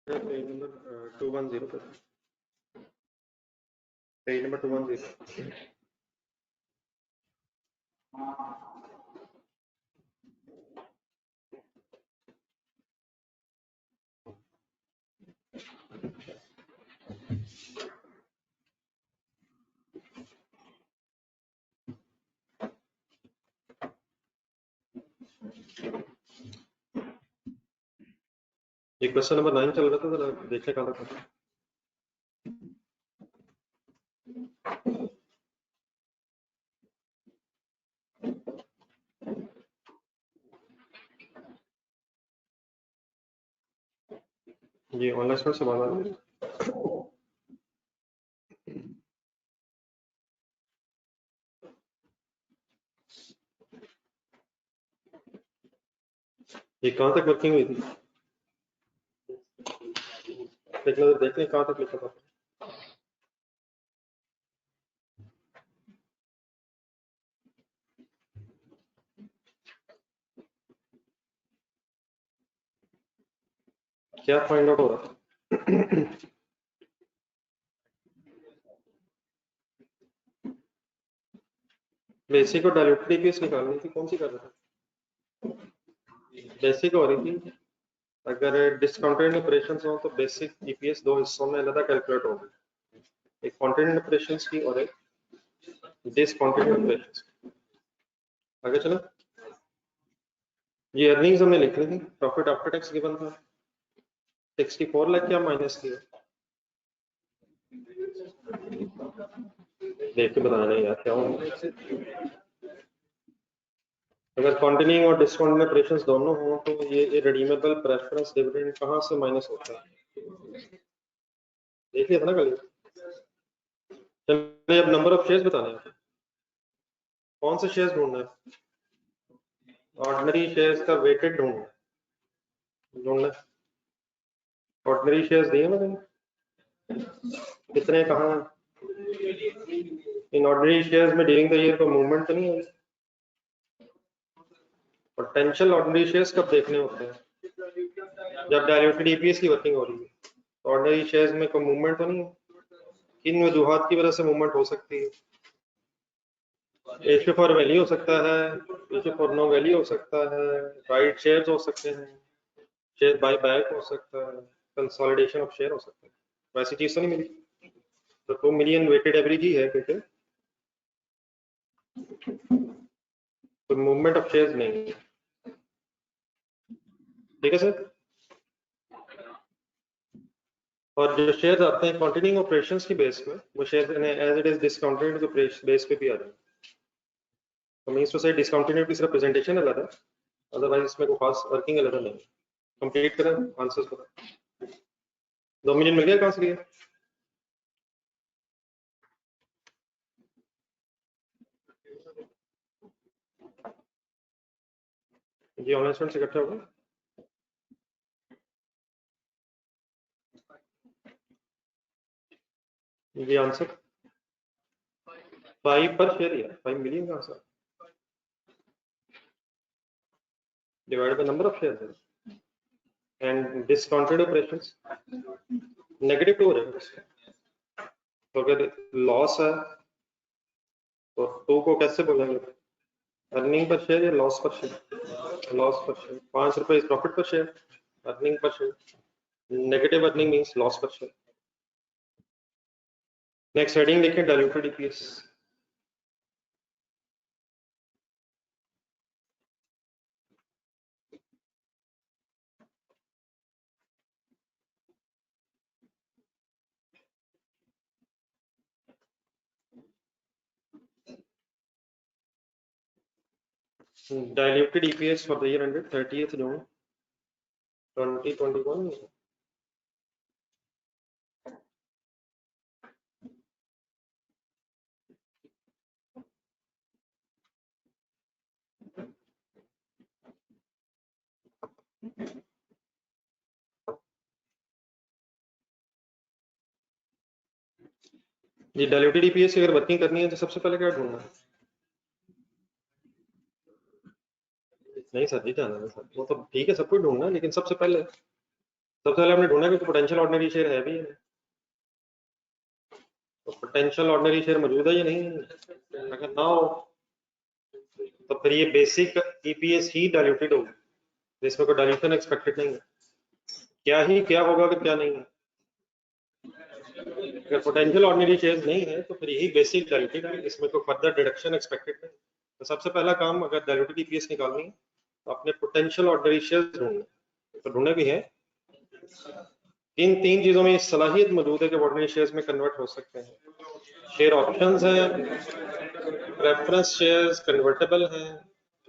Page number 210 पे, page number 210। ये question number 9 चल रहा था, जरा देखिए कहाँ तक था। ये ऑनलाइन स्टूडेंट से बात आ रही है। ये कहाँ तक वर्किंग हुई थी? देखते हैं कहाँ तक लिखा था। क्या फाइंड आउट हो रहा था? बेसिक और डायल्यूटेड ईपीएस निकालनी थी, कौन सी कर रहा था? बेसिक हो रही थी। अगर डिस्काउंटेड ऑपरेशंस हो तो बेसिक ईपीएस दो हिस्सों में अलग कैलकुलेट होगी, एक कंटीन्यूड ऑपरेशंस की और एक डिसकंटीन्यूड ऑपरेशंस। आगे चलो, ये अर्निंग्स हमने लिख ली थी। प्रॉफिट आफ्टर टैक्स गिवन था 64 लाख, क्या माइनस किया देख के बताना यार क्या होगा। अगर कंटिन्यूइंग और डिस्काउंटिंग ऑपरेशंस दोनों हो तो ये रिडीमेबल प्रेफरेंस डिविडेंड कहाँ से माइनस होता है, देख लिया था ना कल। चलिए अब नंबर ऑफ शेयर्स बताने हैं। कौन से शेयर्स ढूंढना है? ऑर्डिनरी शेयर्स का वेटेड ढूंढना। ऑर्डिनरी शेयर्स दिए मैंने, कितने कहाँ? इन ऑर्डिनरी शेयर्स में ड्यूरिंग द ईयर को मूवमेंट तो नहीं है। पोटेंशियल ऑर्डिनरी शेयर्स कब देखने होते हैं? जब डायल्यूटेड ईपीएस की वर्किंग हो रही है। ऑर्डिनरी शेयर्स में कोई मूवमेंट तो नहीं है? किन वजूहात की वजह से मूवमेंट हो सकती है? इश्यू फॉर वैल्यू हो सकता है, इश्यू फॉर नो वैल्यू हो सकता है, राइट शेयर्स हो सकते हैं, शेयर बाय बैक हो सकता है, कंसोलिडेशन ऑफ शेयर हो सकता है। वैसी चीज तो नहीं मिली। तो 2 मिलियन वेटेड एवरेज ही है क्योंकि तो मूवमेंट ऑफ शेयर्स नहीं है। ठीक है सर। और जो शेयर्स आते हैं कंटिन्यूइंग ऑपरेशंस की बेस पे, वो shares as it is discounted के बेस पे भी आ रहे हैं। तो मींस टू से डिस्काउंटेड की सिर्फ प्रेजेंटेशन अलग है, अदरवाइज इसमें कोई खास वर्किंग अलग नहीं। कंप्लीट करें आंसर्स पर। 2 मिलियन मिल गया कहाँ से लिया? जी ऑनलाइन स्टूडेंट से इकट्ठा होगा। ये आंसर 5 पर शेयर या 5 मिलियन का answer divide by number of shares and discounted operations negative two हो जाएगा। तो अगर लॉस है तो 2 को कैसे बोलेंगे? अर्निंग पर शेयर या लॉस पर शेयर? लॉस पर शेयर। 5 रुपए इज प्रॉफिट पर share, earning per share. Negative earning means loss पर शेयर। नेक्स्ट हेडिंग देखें, diluted EPS. Diluted EPS for the year ended 30th June 2021. ये डाइल्यूटेड ईपीएस की अगर वर्किंग करनी है तो सबसे पहले क्या ढूंढना है? नहीं सर जी, जाना है सर, वो तो ठीक है सब कुछ ढूंढना है, लेकिन सबसे पहले सबसे पहले हमने ढूंढा कि पोटेंशियल ऑर्डिनरी शेयर है भी या नहीं, तो पोटेंशियल ऑर्डिनरी शेयर मौजूद है या नहीं है। अगर ना हो तो फिर ये बेसिक ईपीएस ही डाइल्यूटेड होगी, जिसमें कोई डाइल्यूशन एक्सपेक्टेड नहीं है। क्या होगा कि क्या नहीं है। अगर पोटेंशियल ऑर्डिनरी शेयर्स नहीं है तो फिर यही बेसिक डाइल्यूटेड है, इसमें कोई फर्दर डिडक्शन एक्सपेक्टेड नहीं। तो सबसे पहला काम अगर डाइल्यूटेड ईपीएस निकालनी है तो अपने पोटेंशियल ऑर्डिनरी शेयर्स ढूंढने, तो ढूंढने भी है। इन तीन चीजों में सलाहियत मौजूद है कि ऑर्डिनरी शेयर्स में कन्वर्ट हो सकते हैं। शेयर ऑप्शंस हैं, प्रेफरेंस शेयर्स कन्वर्टेबल हैं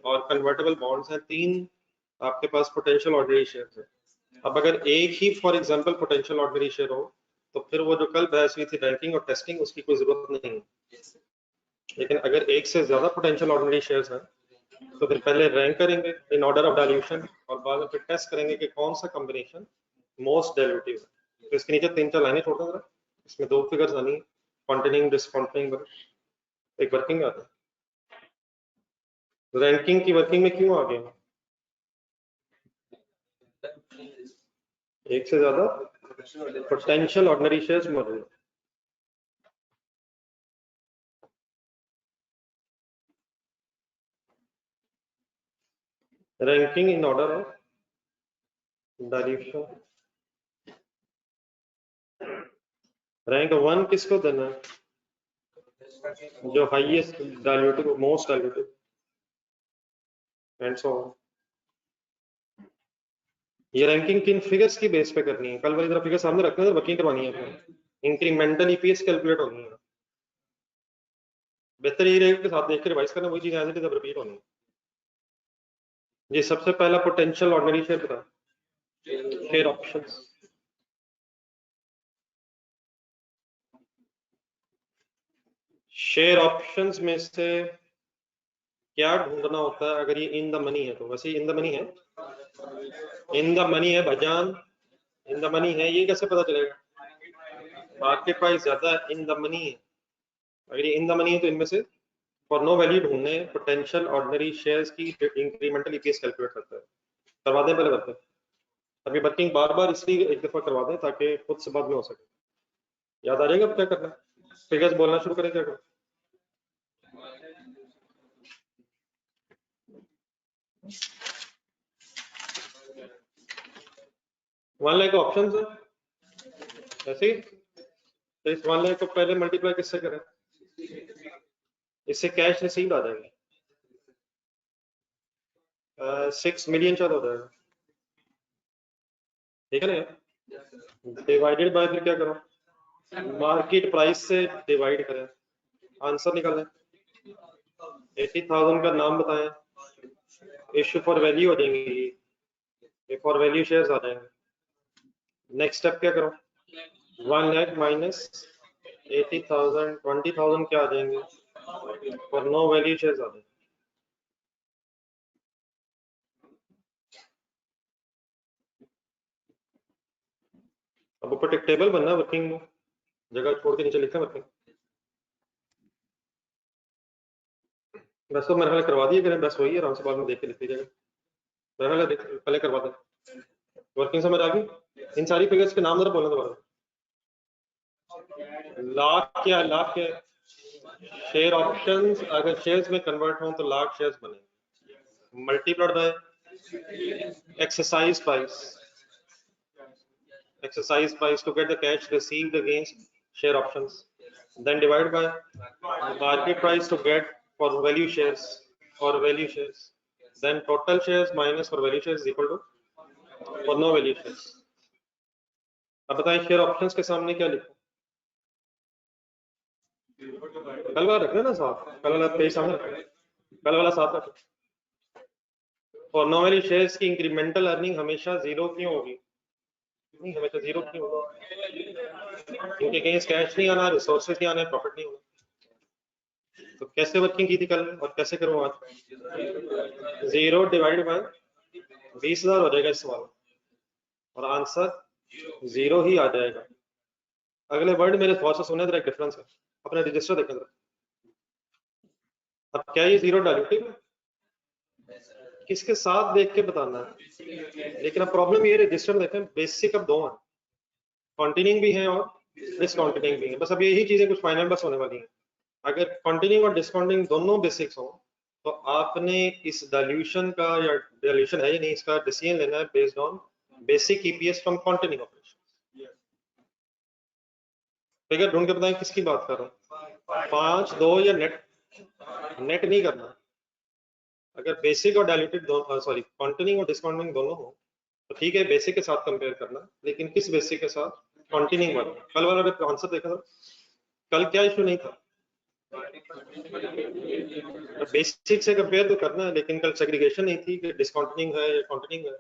और कन्वर्टेबल बॉन्ड्स हैं। तीन आपके पास पोटेंशियल ऑर्डिनरी शेयर्स हैं। अब अगर एक ही for example potential ordinary share हो तो फिर वो जो कल बहस हुई थी रैंकिंग और टेस्टिंग, उसकी कोई जरूरत नहीं है। लेकिन अगर एक से ज्यादा पोटेंशियल ऑर्डिनरी शेयर्स हैं तो फिर पहले रैंक करेंगे इन ऑर्डर ऑफ डाइल्यूशन और बाद में फिर टेस्ट करेंगे कि कौन सा कॉम्बिनेशन मोस्ट डाइल्यूटिव है। तो इसके नीचे 3-4 लाइनें छोड़ दूंगा, इसमें 2 फिगर्स आनी है, कॉन्टेनिंग डिसकॉन्टेनिंग एक वर्किंग आता है। रैंकिंग की वर्किंग में क्यों आ गया, एक से ज्यादा पोटेंशियल ऑर्डिनरी शेयर्स मौजूद। Ranking in order of dilution, rank 1 किसको देना है, जो highest dilutive most dilutive and so on. ये रैंकिंग किन फिगर्स की बेस पे करनी है, कल वाली तरह फिगर सामने रखना है, वर्किंग करवानी है आपको, इंक्रीमेंटल ईपीएस कैलकुलेट होनी है। बेहतर ये रहेगा कि साथ देख के रिवाइज करना, वही चीज एज इट इज अब रिपीट होनी है। ये सबसे पहला पोटेंशियल ऑर्डिनरी शेयर बता, शेयर ऑप्शंस। शेयर ऑप्शंस में से क्या ढूंढना होता है अगर ये इन द मनी है, तो वैसे इन द मनी है, इन द मनी है भाईजान, इन द मनी है। ये कैसे पता चलेगा, मार्केट प्राइस ज्यादा इन द मनी है। अगर ये इन द मनी है तो इनमें से फॉर नो वैल्यू ढूंढने पोटेंशियल ऑर्डिनरी शेयर्स की इंक्रीमेंटल ईपीएस कैलकुलेट करता है। करवा दें पहले करते हैं, अभी वर्किंग बार बार इसलिए एक दफा करवा दें ताकि खुद से बाद में हो सके, याद आ जाएगा अब क्या करना है। फिगर्स बोलना शुरू करें, क्या करें। 1 लाख ऑप्शन है ऐसे ही, तो इस 1 लाख को पहले मल्टीप्लाई किससे करें, इससे कैश रिसीव्ड आ जाएगा, 6 मिलियन शायद हो जाएगा, ठीक है ना। डिवाइडेड बाय फिर क्या करो, मार्केट प्राइस से डिवाइड करें, आंसर निकालें। 80,000 का नाम बताएं, इश्यू फॉर वैल्यू हो जाएंगे, ये फॉर वैल्यू शेयर्स आ जाएंगे। नेक्स्ट स्टेप क्या करो, 1 लाख माइनस 80,000, 20,000 क्या आ जाएंगे, फॉर नो वैल्यू शेयर्स आ जाएंगे। अब ऊपर एक टेबल बनना वर्किंग में, जगह छोड़ के नीचे लिखा वर्किंग। बस तो मेरे ख्याल करवा दिए करें, बस वही आराम से बाद में देख के लिख लीजिएगा, मेरे ख्याल पहले करवा दें। वर्किंग समझ आ गई। इन सारी फिगर्स के नाम जरा बोलना दोबारा। लाख क्या, लाख क्या, शेयर ऑप्शंस अगर शेयर्स में कन्वर्ट हो तो लाख शेयर्स बने, multiplied by exercise price, exercise price to get the cash received against share options, then divide by market price to get for value shares or value shares, then total shares minus for value shares is equal to for no value shares। अब बताएं share options के सामने क्या लिखूं, कल वाला रखना ना साथ, कल वाला पेज सामने रखना, कल वाला साथ रखना। और नो वैल्यू शेयर्स की इंक्रीमेंटल अर्निंग हमेशा जीरो क्यों होगी, नहीं हमेशा जीरो क्यों होगी, क्योंकि कहीं कैश नहीं आना, रिसोर्सेज नहीं आना, प्रॉफिट नहीं होना। तो कैसे वर्किंग की थी कल और कैसे करूँ आज, 0 डिवाइडेड बाय 20,000 हो जाएगा इस सवाल, और आंसर 0 ही आ जाएगा। अगले वर्ड मेरे थोड़ा सा सुने, जरा एक डिफरेंस है, अपने रजिस्टर देखें जरा। अब क्या ये 0 डाइल्यूटिव है, किसके साथ देख के बताना है, लेकिन अब प्रॉब्लम ये रजिस्टर देखें बेसिक अब दो हैं, कंटिन्यूइंग भी है और डिसकंटिन्यूइंग भी है। बस अब यही चीजें कुछ फाइनल बस होने वाली हैं। अगर कंटिन्यूइंग और डिसकंटिन्यूइंग दोनों बेसिक्स हो तो आपने इस डाइल्यूशन का, या डाइल्यूशन है या नहीं, इसका डिसीजन लेना है based on basic EPS from continuing operation. Figure ढूंढ के बताएं किसकी बात कर रहा हूँ, 5 2 या नेट, नेट नहीं करना। अगर बेसिक और डाइल्यूटेड सॉरी कंटिन्यूइंग और डिसकंटिन्यूइंग दोनों हो तो ठीक है, बेसिक के साथ कंपेयर करना, लेकिन किस बेसिक के साथ, कंटिन्यूइंग वाला। कल वाला आंसर देखा था, कल क्या इशू नहीं था, बेसिक से कंपेयर तो करना है, लेकिन कल सेग्रीगेशन नहीं थी कि डिसकंटिन्यूइंग है या कंटिन्यूइंग है।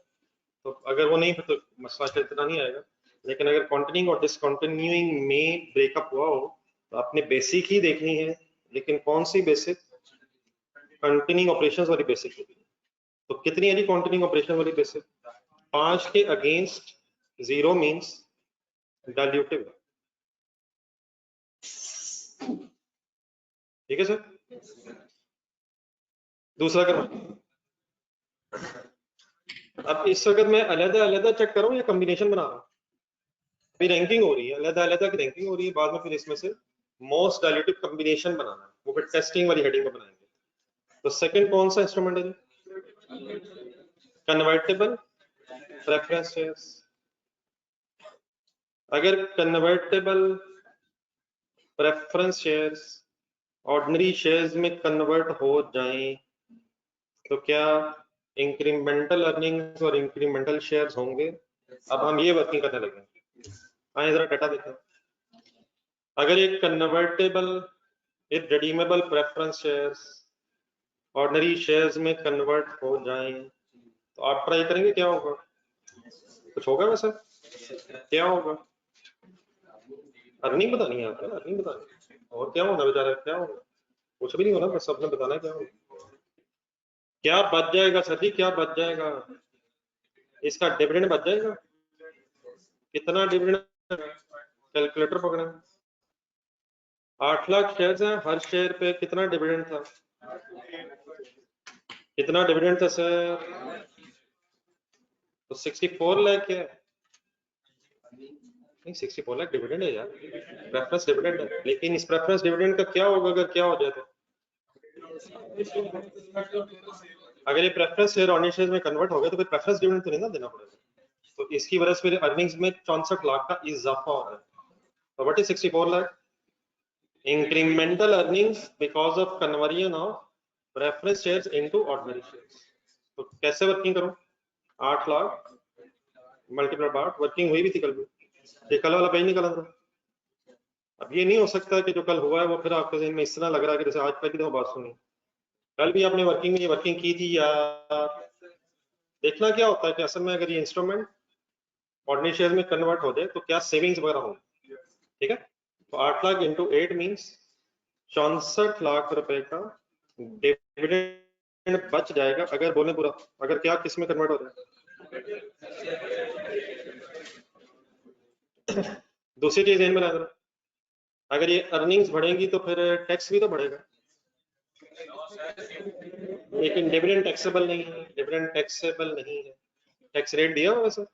तो अगर वो नहीं तो मसला शायद इतना नहीं आएगा, लेकिन अगर कंटिन्यूइंग और डिसकंटिन्यूइंग में ब्रेकअप हुआ हो तो आपने बेसिक ही देखनी है, लेकिन कौन सी बेसिक, कंटिन्यूइंग ऑपरेशंस वाली बेसिक होगी। तो कितनी है जी कंटिन्यूइंग ऑपरेशन वाली बेसिक, 5 के अगेंस्ट 0 मींस डाइल्यूटिव। ठीक है सर। दूसरा करो, अब इस वक्त मैं अलग अलग चेक करूं या कॉम्बिनेशन बना रहा हूं, अभी रैंकिंग हो रही है, अलग अलग की रैंकिंग हो रही है, बाद में फिर इसमें से मोस्ट डाइल्यूटिव कॉम्बिनेशन बनाना है, वो फिर टेस्टिंग वाली हेडिंग को बनाएंगे। तो सेकंड कौन सा इंस्ट्रूमेंट है जी, कन्वर्टेबल प्रेफरेंस शेयर्स। अगर convertible preference shares ordinary shares में कन्वर्ट हो जाएं तो क्या इंक्रीमेंटल अर्निंग्स और इंक्रीमेंटल शेयर्स होंगे। अब हम ये वर्किंग करने लगे, आए जरा डाटा देखें। अगर ये कन्वर्टेबल, ये redeemable preference shares ordinary shares में कन्वर्ट हो जाएं तो आप ट्राई करेंगे, क्या होगा, कुछ होगा वैसे, क्या होगा, अर्निंग बतानी है आपको, अर्निंग बतानी है, और क्या होगा बेचारा, क्या होगा, कुछ भी नहीं होना, बस आपने बताना है क्या होगा। क्या बच जाएगा सर जी, क्या बच जाएगा, इसका डिविडेंड बच जाएगा, कितना डिविडेंड, कैलकुलेटर पकड़े, 8 लाख शेयर्स हैं, हर शेयर पे कितना डिविडेंड था, कितना डिविडेंड था सर, तो 64 लाख है, नहीं 64 लाख डिविडेंड है यार, प्रेफरेंस डिविडेंड है, लेकिन इस प्रेफरेंस डिविडेंड का क्या होगा अगर क्या हो जाए तो, अगर ये प्रेफरेंस शेयर ऑर्डिनरी शेयर में कन्वर्ट हो गया तो फिर प्रेफरेंस डिविडेंड तो नहीं ना देना पड़ेगा, तो इसकी वजह से फिर अर्निंग्स में 64 लाख का इजाफा हो रहा है। तो what is 64 lakh, incremental earnings because of conversion of preference shares into ordinary shares। तो कैसे वर्किंग करूं, 8 लाख मल्टीप्लाई बाय 8, वर्किंग हुई भी थी कल भी, ये कल वाला पेज निकला था। अब ये नहीं हो सकता कि जो कल हुआ है वो फिर आपके जहन में इस तरह लग रहा है कि जैसे आज पहली दफा बात सुनी, कल भी आपने वर्किंग में ये वर्किंग की थी, या देखना क्या होता है कि असल में अगर ये इंस्ट्रूमेंट ऑर्डिनरी शेयर में कन्वर्ट हो जाए तो क्या सेविंग्स वगैरह होंगे। ठीक है, तो 8 लाख इंटू 8 मीन्स 64 लाख रुपए का डिविडेंड बच जाएगा, अगर बोले पूरा, अगर क्या किस में कन्वर्ट हो रहा है। दूसरी चीज ध्यान में रखना, अगर ये अर्निंग्स बढ़ेंगी तो फिर टैक्स भी तो बढ़ेगा, लेकिन डिविडेंड टैक्सेबल नहीं है, डिविडेंड टैक्सेबल नहीं है, टैक्स रेट दिया हुआ वैसे,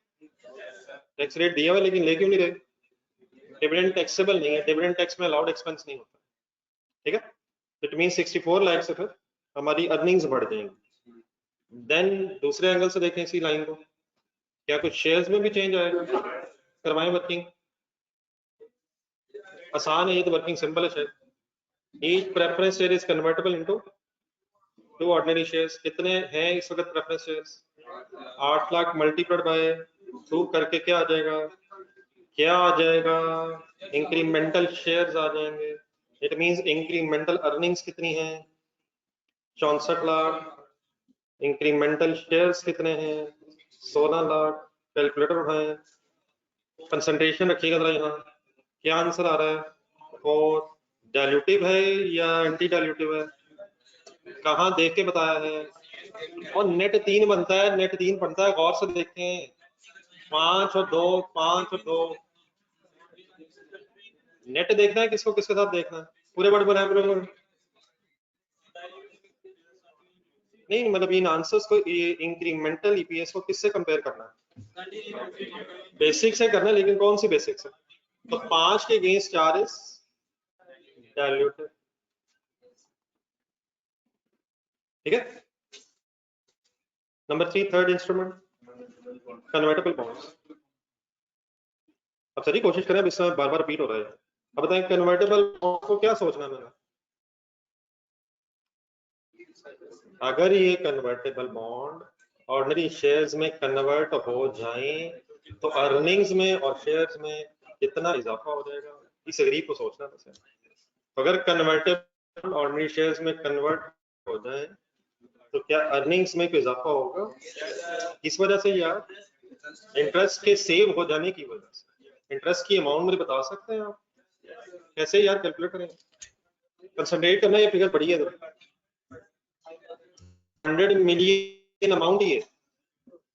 टैक्स रेट दिया हुआ लेकिन ले क्यों नहीं रहे, डिविडेंड टैक्सेबल नहीं है, डिविडेंड टैक्स में अलाउड एक्सपेंस नहीं होता। ठीक है, इट मीन 64 लाख से फिर हमारी अर्निंग्स बढ़ जाएंगी। देन दूसरे एंगल से देखें इसी लाइन को, क्या कुछ शेयर्स में भी चेंज आएगा, करवाएं वर्किंग, आसान है ये तो, वर्किंग सिंपल है शायद। Each preference share is convertible into 2 ordinary shares, कितने हैं इस वक्त preference shares, 8 lakh multiplied by 2 करके क्या आ जाएगा, क्या आ जाएगा, इंक्रीमेंटल शेयर्स आ जाएंगे, इट मींस इंक्रीमेंटल अर्निंग्स कितनी है, 64 लाख, इंक्रीमेंटल शेयर्स कितने हैं, 16 लाख, कैलकुलेटर उठाएं, कंसंट्रेशन रखिएगा जरा यहाँ, क्या आंसर आ रहा है, और डाइल्यूटिव है या एंटी डाइल्यूटिव है, कहाँ देख के बताया है, और नेट 3 बनता है, नेट 3 बनता है, गौर से देखें, 5 और 2, 5 और 2, नेट देखना है किसको किसके साथ देखना है, पूरे बड़े बनाए पूरे बड़े, नहीं मतलब इन आंसर्स को इंक्रीमेंटल ईपीएस को किससे कंपेयर करना है? बेसिक से करना है, लेकिन कौन सी बेसिक से? तो 5 के अगेंस्ट 4 इज डायल्यूटेड, ठीक है। Number 3 third instrument convertible bonds. अब सही कोशिश करें, अब इस समय बार बार रिपीट हो रहा है। अब बताएं कन्वर्टेबल बॉन्ड को क्या सोचना है मैंने? अगर ये कन्वर्टेबल बॉन्ड ऑर्डिनरी शेयर्स में कन्वर्ट हो जाएं तो अर्निंग्स में और शेयर्स में कितना इजाफा हो जाएगा, इस गरीब को सोचना है। तो अगर कन्वर्टेबल ऑर्डिनरी शेयर्स में कन्वर्ट हो जाए तो क्या अर्निंग्स में कोई इजाफा होगा? किस वजह से यार? इंटरेस्ट के सेव हो जाने की वजह से। इंटरेस्ट की अमाउंट मुझे बता सकते हैं आप? कैसे यार कैलकुलेट करें? कंसंट्रेट करना, ये फिगर बड़ी है। 100 मिलियन अमाउंट ही है,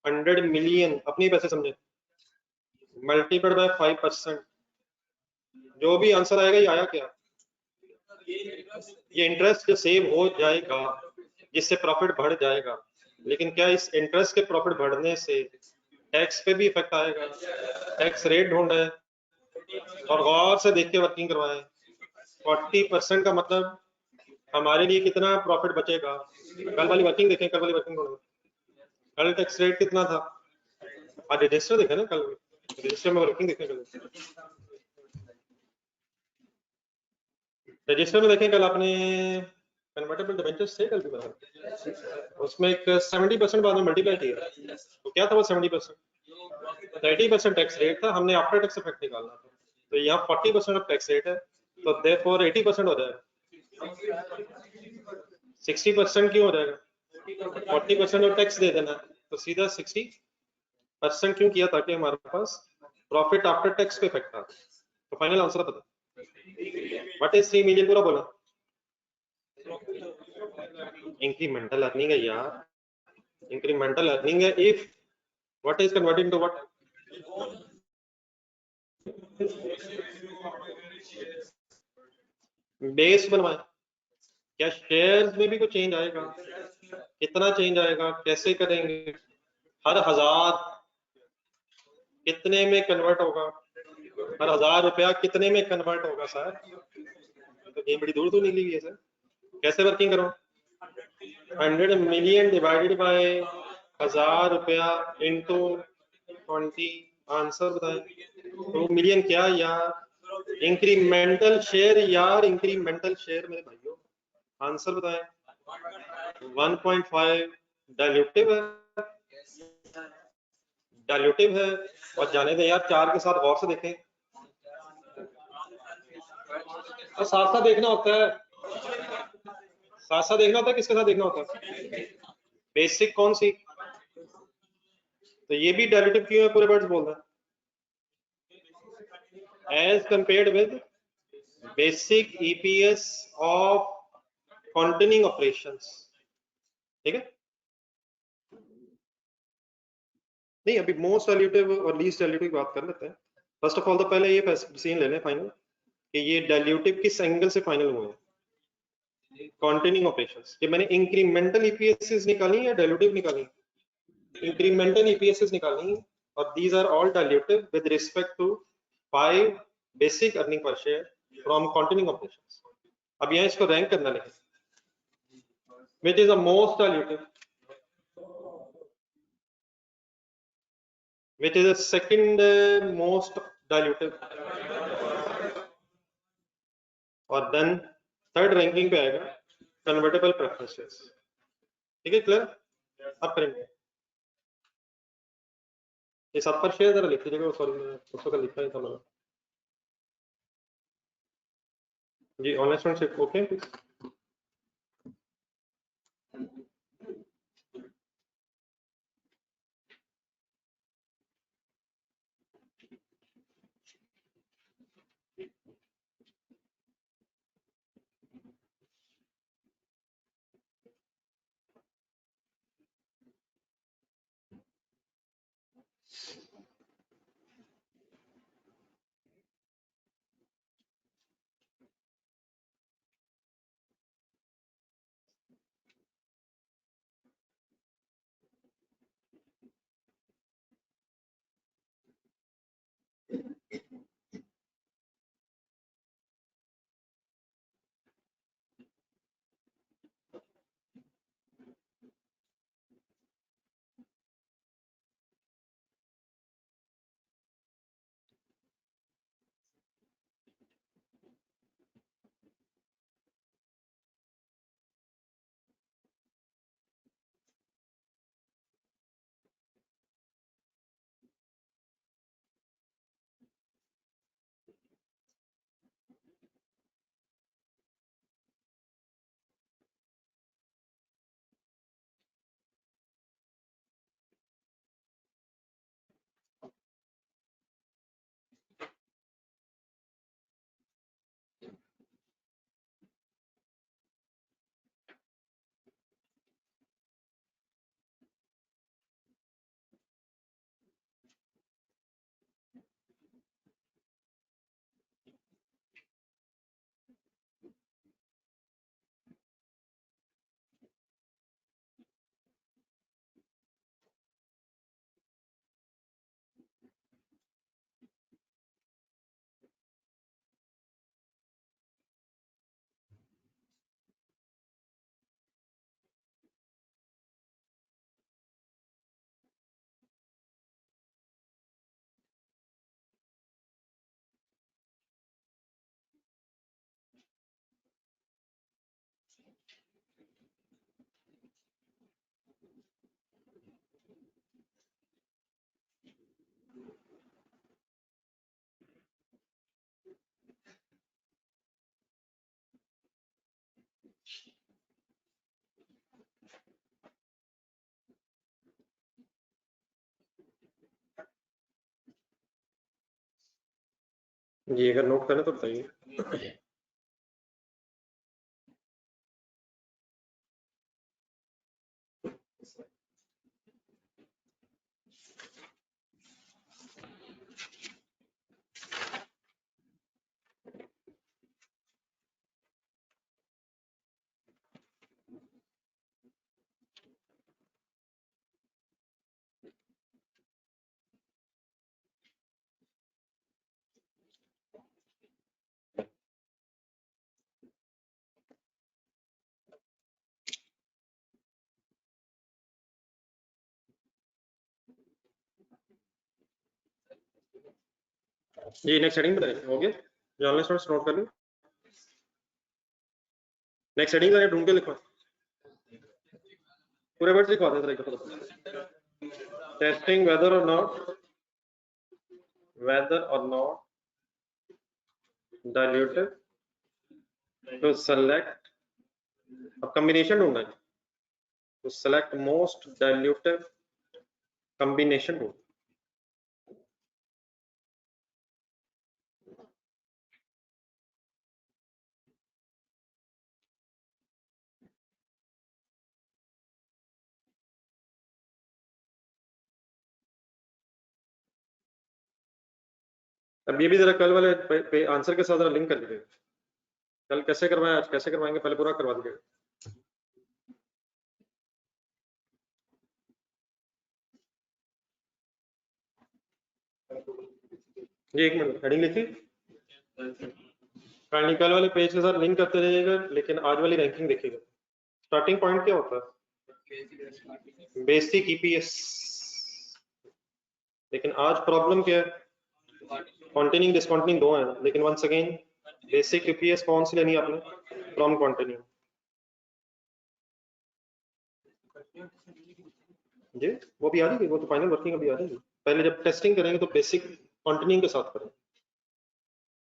100 मिलियन अपने पैसे समझे, मल्टीप्लाइड बाय 5%, जो भी आंसर आएगा ये आया क्या? ये इंटरेस्ट जो सेव हो जाएगा जिससे प्रॉफिट बढ़ जाएगा, लेकिन क्या इस इंटरेस्ट के प्रॉफिट बढ़ने से टैक्स पे भी इफेक्ट आएगा? टैक्स रेट ढूंढ है और गौर से देख के वर्किंग करवाएं। 40% का मतलब हमारे लिए कितना प्रॉफिट बचेगा? कल वाली वर्किंग देखें, कल वाली वर्किंग ढूंढें। कल टैक्स रेट कितना था? आज रजिस्टर देखें ना, कल रजिस्टर में वर्किंग देखें। कल रजिस्टर में देखें, कल आपने कन्वर्टेबल डिबेंचर्स थे कल भी बना, उसमें एक 70% बाद में मल्टीप्लाई किया, तो क्या था वो 70%? 80% टैक्स रेट था, हमने आफ्टर टैक्स इफेक्ट निकालना था, तो यहाँ 40% ऑफ टैक्स रेट है, तो देयरफॉर 80% हो जाएगा। 60% क्यों हो जाएगा? 40% और टैक्स दे देना, तो सीधा 60% क्यों किया? ताकि हमारे पास प्रॉफिट आफ्टर टैक्स पे इफेक्ट था। तो फाइनल आंसर बता, व्हाट इज 3 मिलियन? पूरा बोला। इंक्रीमेंटल अर्निंग है यार, इंक्रीमेंटल अर्निंग है। If what is converting to what? Base बनवाए। क्या शेयर्स में भी कुछ चेंज आएगा? कितना चेंज आएगा, कैसे करेंगे? हर 1000 कितने में कन्वर्ट होगा? हर 1000 रुपया कितने में कन्वर्ट होगा सर? तो गेम बड़ी दूर दूर निकली हुई है सर, कैसे वर्किंग करो? 100 मिलियन डिवाइडेड बाय 1000 रुपया इंटू 20, आंसर बताएं। 2 मिलियन क्या यार? इंक्रीमेंटल शेयर यार, इंक्रीमेंटल शेयर मेरे भाइयों, आंसर बताएं। 1.5 डायल्यूटिव है, डायल्यूटिव है। और जाने दें यार, 4 के साथ गौर से देखें, और साथ साथ देखना होता है, साथ साथ देखना होता है। किसके साथ देखना होता है? बेसिक कौन सी? तो ये भी डायल्यूटिव क्यों है? पूरे वर्ड्स बोल रहे हैं as compared with basic EPS of continuing operations, ठीक है। नहीं, अभी मोस्ट डायल्यूटिव और लीस्ट डायल्यूटिव की बात कर लेते हैं। फर्स्ट ऑफ ऑल तो पहले ये सीन ले लें फाइनल कि ये डायल्यूटिव किस एंगल से फाइनल हुए हैं? Continuing operations. कि मैंने इंक्रीमेंटल ईपीएस निकाली या डायल्यूटिव निकाली? इंक्रीमेंटल ईपीएस निकालनी, और these are all dilutive with respect to 5 basic earning per share from continuing operations. अब यहाँ इसको रैंक करना लेकिन, which is the most dilutive, which is the second most dilutive, और देन थर्ड रैंकिंग पे आएगा कन्वर्टेबल प्रेफरेंसेस, ठीक है। क्लियर? अब करेंगे ये 7 पर शेयर जरा लिख लीजिएगा, सॉरी उसको कल लिखा ही था मैंने जी। Online student okay please. जी अगर नोट करें तो बताइए। जी नेक्स्ट हेडिंग बताइए, हो गया? जर्नल स्टूडेंट्स नोट कर लो। नेक्स्ट हेडिंग जाके ढूंढ के लिखो, पूरे वर्ड लिखवा दे तरीके से। टेस्टिंग वेदर और not diluted to select a combination ढूंढना है, to select most dilutive combination ढूंढ। अब ये भी जरा कल वाले आंसर के साथ जरा लिंक कर दीजिएगा। कल कैसे करवाएं, आज कैसे करवाएंगे, पहले पूरा करवा दीजिएगा। जी एक मिनट, हेडिंग लिखी, कल वाले पेज के साथ लिंक करते रहिएगा, लेकिन आज वाली रैंकिंग देखिएगा। स्टार्टिंग पॉइंट क्या होता है? Basic EPS. लेकिन आज प्रॉब्लम क्या है? कॉन्टिन्यूइंग डिसकॉन्टिन्यूइंग दो है, लेकिन वंस अगेन बेसिक ईपीएस कौन सी लेनी है आपने? From continuing. जी वो भी आ रही है, वो तो फाइनल वर्किंग अभी आ रही है। पहले जब टेस्टिंग करेंगे तो बेसिक कॉन्टिन्यूइंग के साथ करें।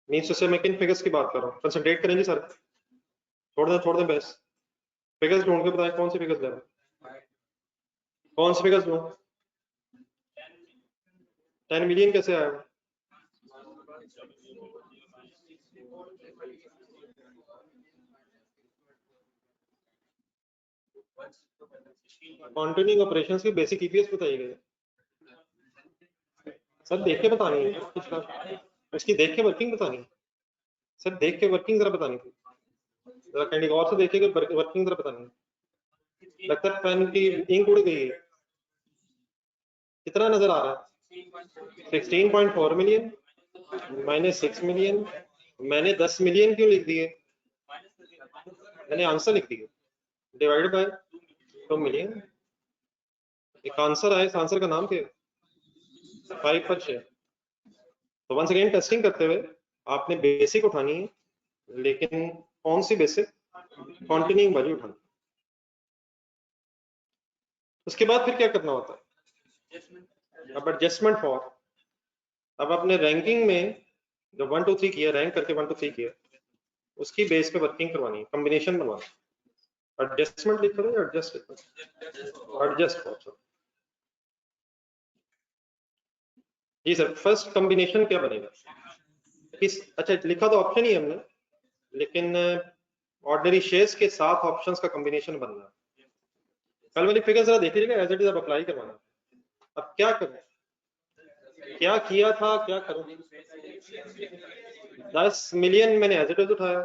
मीन्स से मैं किन फिगर्स की बात कर रहा हूँ, कंसंट्रेट करेंगे सर, छोड़ दें बस। फिगर्स ढूंढ के बताएं कौन सी फिगर्स ले रहे हैं, कौन सी फिगर्स ढूंढ। 10 मिलियन कैसे आया? कॉन्टिन्यूइंग ऑपरेशंस की बेसिक ईपीएस बताइए सर, देख के बतानी है पिछला, उसकी देख के वर्किंग बतानी है सर, देख के वर्किंग जरा बतानी थी, जरा कैंडी और से देखिए कि वर्किंग जरा बतानी है। लगता है पेन की इंक उड़ गई है। कितना नजर आ रहा है? 16.4 मिलियन माइनस 6 मिलियन। मैंने 10 मिलियन क्यों लिख दिए? मैंने आंसर लिख दिया डिवाइडेड बाय 2 मिलियन। एक आंसर आया, इस आंसर का नाम क्या है? 5 पर शेयर। तो वंस अगेन टेस्टिंग करते हुए आपने बेसिक उठानी है, लेकिन कौन सी बेसिक? कॉन्टिन्यूइंग वैल्यू उठानी। उसके बाद फिर क्या करना होता है? अब एडजस्टमेंट फॉर, अब अपने रैंकिंग में जो 1 2 3 किया, रैंक करके 1 2 3 किया, उसकी बेस पे वर्किंग करवानी है, कॉम्बिनेशन बनवाना। एडजस्टमेंट लिख करो, एडजस्ट फॉर। जी सर, फर्स्ट कॉम्बिनेशन क्या बनेगा? किस, अच्छा लिखा तो ऑप्शन ही हमने, लेकिन ऑर्डिनरी शेयर्स के साथ ऑप्शंस का कॉम्बिनेशन बनना है। कल वाली फिगर जरा देख लीजिएगा, एज इट इज अब अप्लाई करवाना। अब क्या करूं, क्या किया था, क्या करूं? 10 मिलियन मैंने एज इट इज उठाया,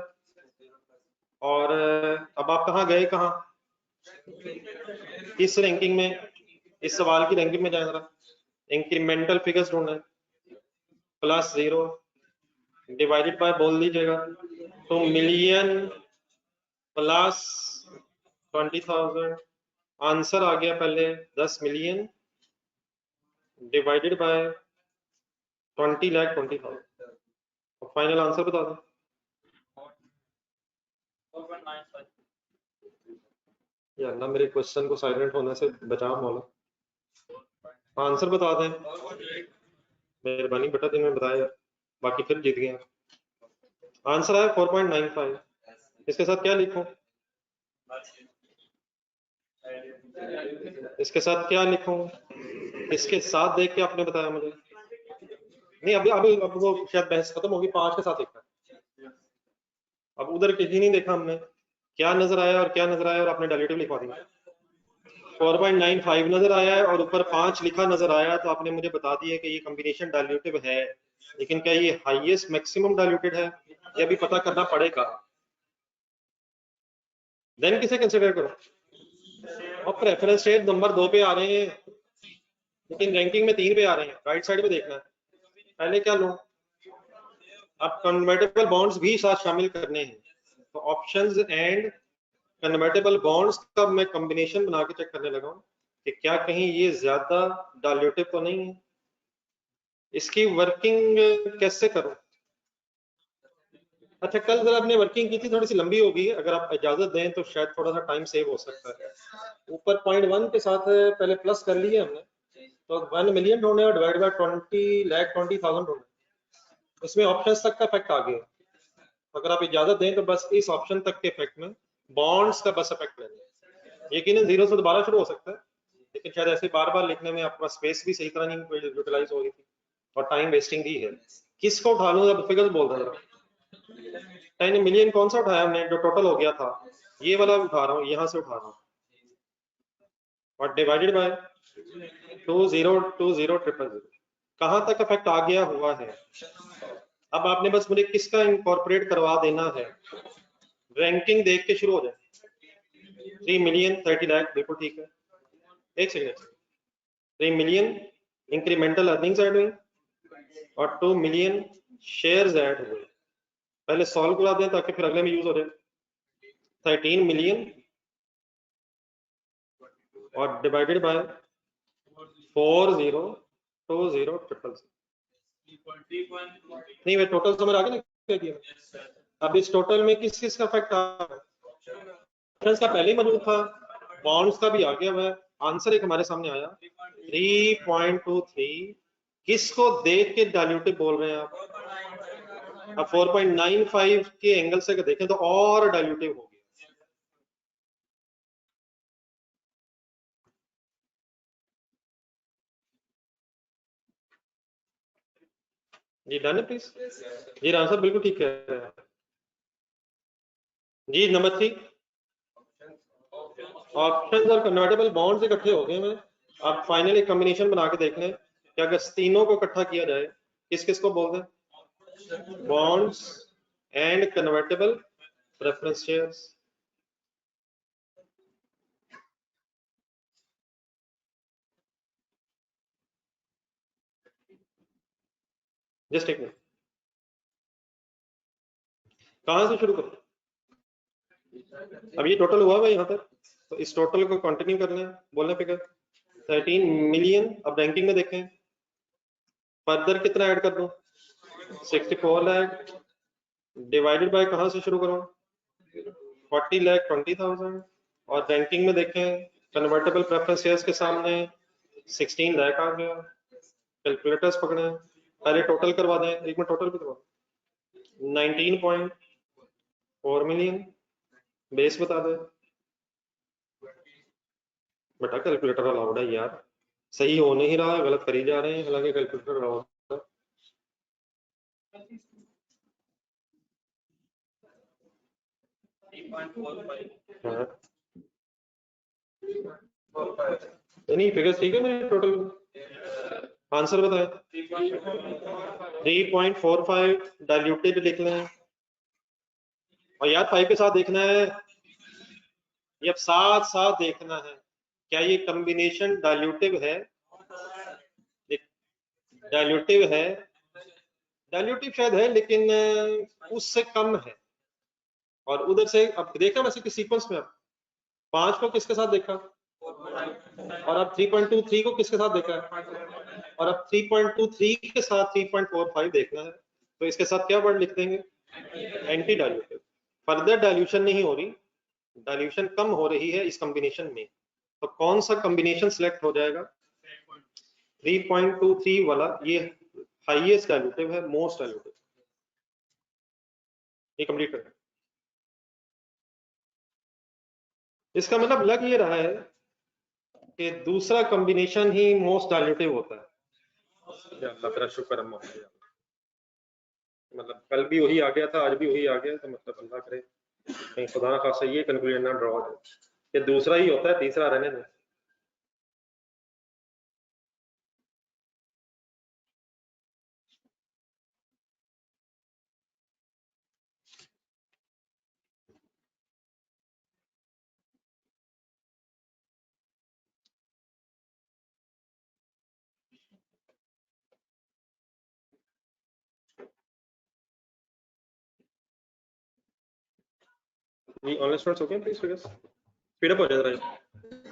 और अब आप कहाँ गए, कहाँ किस रैंकिंग में, इस सवाल की रैंकिंग में जाए जरा, इंक्रीमेंटल फिगर्स ढूंढना है। +0 डिवाइडेड बाय बोल दीजिएगा, तो मिलियन प्लस 20,000। आंसर आ गया पहले 10 million divided by 20,20,000। Final answer बता दो। या अल्लाह मेरे क्वेश्चन को साइलेंट होने से बचाओ मौला। आंसर बता दें, मेहरबानी बेटा, दिन में बताया, बाकी फिर जीत गए। आंसर आया 4.95। इसके साथ क्या लिखूं, इसके साथ क्या लिखूं? इसके साथ देख के आपने बताया मुझे नहीं अभी अब वो शायद बहस खत्म होगी, 5 के साथ देखना है। अब उधर किसी नहीं देखा हमने, क्या नजर आया और क्या नजर आया, और आपने डायल्यूटिव लिखवा दिया। 4.95 नजर आया है और ऊपर 5 लिखा नजर आया, तो आपने मुझे बता दिया कि ये कॉम्बिनेशन डायल्यूटिव है, लेकिन क्या ये हाईएस्ट मैक्सिमम डायल्यूटेड है, ये भी पता करना पड़ेगा। देन किसे कंसिडर करो, और प्रेफरेंस शेयर नंबर 2 पे आ रहे हैं, लेकिन रैंकिंग में 3 पे आ रहे हैं, राइट साइड पे देखना है। पहले क्या लो, अब कन्वर्टेबल बॉन्ड्स भी साथ शामिल करने हैं, तो ऑप्शंस एंड कन्वर्टेबल बॉन्ड्स का मैं कॉम्बिनेशन बना के चेक करने लगा हूं कि क्या कहीं ये ज्यादा डायल्यूटिव तो नहीं है। इसकी वर्किंग कैसे करूं? अच्छा, कल जरा आपने वर्किंग की थी, थोड़ी सी लंबी होगी, अगर आप इजाजत दें तो शायद थोड़ा सा टाइम सेव हो सकता है। ऊपर 0.1 के साथ पहले प्लस कर लिए हमने, तो 1 मिलियन ढूंढे और डिवाइड बाय 20,20,000 ढूंढे, इसमें ऑप्शन तक का इफेक्ट आ गया। अगर आप इजाजत दें तो बस इस ऑप्शन तक के इफेक्ट में बॉन्ड्स का बस इफेक्ट लेंगे। यकीनन 0 से दोबारा शुरू हो सकता है, लेकिन शायद ऐसे बार बार लिखने में आपका स्पेस भी सही तरह नहीं यूटिलाइज हो रही थी और टाइम वेस्टिंग भी है। किसको उठा लूं, अब फिगर बोल रहा था। 10 मिलियन कौन सा उठाया हमने जो टोटल हो गया था, ये वाला उठा रहा हूँ, यहां से उठा रहा हूँ, और डिवाइडेड बाय 202000, कहां तक इफेक्ट आ गया हुआ है। अब आपने बस मुझे किसका इंकॉर्पोरेट करवा देना है, रैंकिंग देख के शुरू हो जाए। 3 मिलियन 30 लाख, बिल्कुल ठीक है। एक second, 3 million incremental earnings add हुई और 2 मिलियन शेयर्स ऐड हुए। पहले सॉल्व करा दें ताकि फिर अगले में यूज हो जाए। 13 मिलियन और डिवाइडेड बाय 402000 नहीं, वे टोटल समझ आ गया ना क्या किया। अब इस टोटल में किस किस का इफेक्ट आ रहा है, ऑप्शंस का पहले ही मौजूद था, बॉन्ड्स का भी आ गया हुआ है। आंसर एक हमारे सामने आया 3.23। किसको देख के डायल्यूटिव बोल रहे हैं आप? अब 4.95 के एंगल से देखें तो और डायल्यूटिव हो गया। जी डन है प्लीज। जी आंसर बिल्कुल ठीक है जी। नंबर 3, ऑप्शंस और कन्वर्टेबल बॉन्ड्स इकट्ठे हो गए हैं। अब फाइनली कॉम्बिनेशन बना के देख लें कि अगर तीनों को इकट्ठा किया जाए, किस किस को बोल दें, bonds and convertible preference shares. Just एक मिनट, कहां से शुरू करूं? अब ये टोटल हुआ है यहाँ तक, तो इस टोटल को कंटिन्यू कर लें, बोलने फिगर 13 मिलियन। अब रैंकिंग में देखें फर्दर कितना ऐड कर दूं, 64 लाख डिवाइडेड बाय कहां से शुरू करूं, 40,20,000। और रैंकिंग में देखें कन्वर्टेबल प्रेफरेंस शेयर्स के सामने 16 लाख आ गया। कैलकुलेटर्स पकड़े, पहले टोटल करवा दें, एक मिनट टोटल भी करवा दें। 19.4 मिलियन, बेस बता दें। बेटा कैलकुलेटर अलाउड है यार, सही हो नहीं रहा, गलत करी जा रहे हैं, हालांकि कैलकुलेटर अलाउड है। हाँ। नहीं फिगर ठीक है मेरे टोटल, आंसर बताएं। 3.45 डाइल्यूटेड लिख लें, और यार 5 के साथ देखना है, ये अब साथ साथ देखना है क्या ये कॉम्बिनेशन डाइल्यूटिव है। डाइल्यूटिव है, डाइल्यूटिव शायद है, लेकिन उससे कम है। और उधर से अब देखा वैसे कि सीक्वेंस में, अब 5 को किसके साथ देखा, और अब 3.23 को किसके साथ देखा है, और अब 3.23 के साथ 3.45 देखना है, तो इसके साथ क्या वर्ड लिख देंगे, एंटी डाइल्यूटिव। फर्दर डाइल्यूशन नहीं हो रही, डाइल्यूशन कम हो रही है इस कॉम्बिनेशन में, तो कौन सा कॉम्बिनेशन सिलेक्ट हो जाएगा, 3.23 वाला, ये हाईएस्ट डाइल्यूटिव है, मोस्ट डाइल्यूटिव। ये कंप्लीट कर, इसका मतलब लग ये रहा है कि दूसरा कॉम्बिनेशन ही मोस्ट डाइल्यूटिव होता है। अल्लाह तेरा शुक्र है। मतलब कल भी वही आ गया था, आज भी वही आ गया, तो मतलब अल्लाह करे कहीं खुदा ना खासा ये कंक्लूजन ना ड्रॉ हो जाए, ये दूसरा ही होता है, तीसरा रहने में। जी online students okay please speed up हो जाए जरा।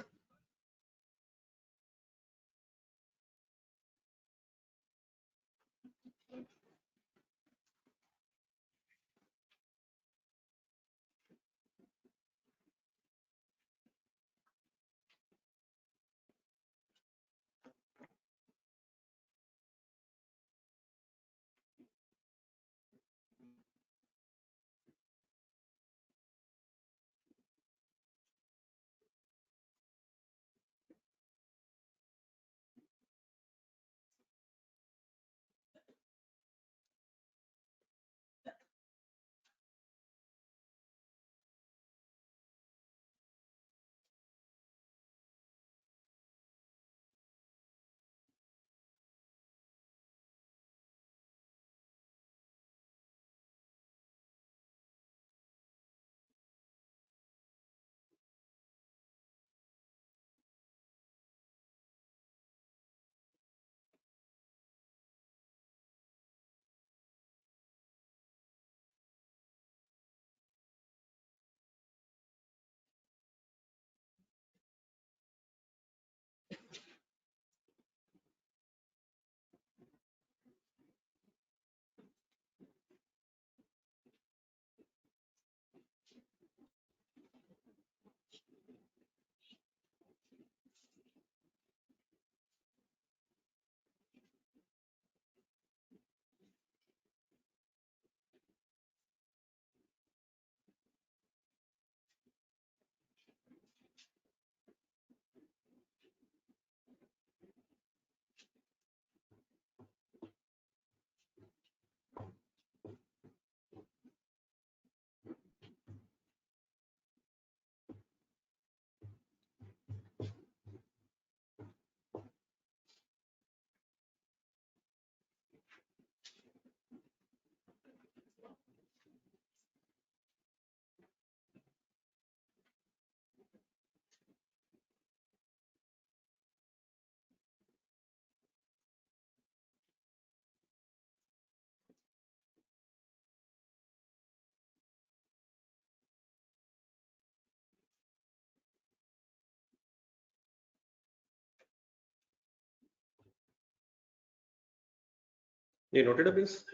ये नोटेड है प्लीज।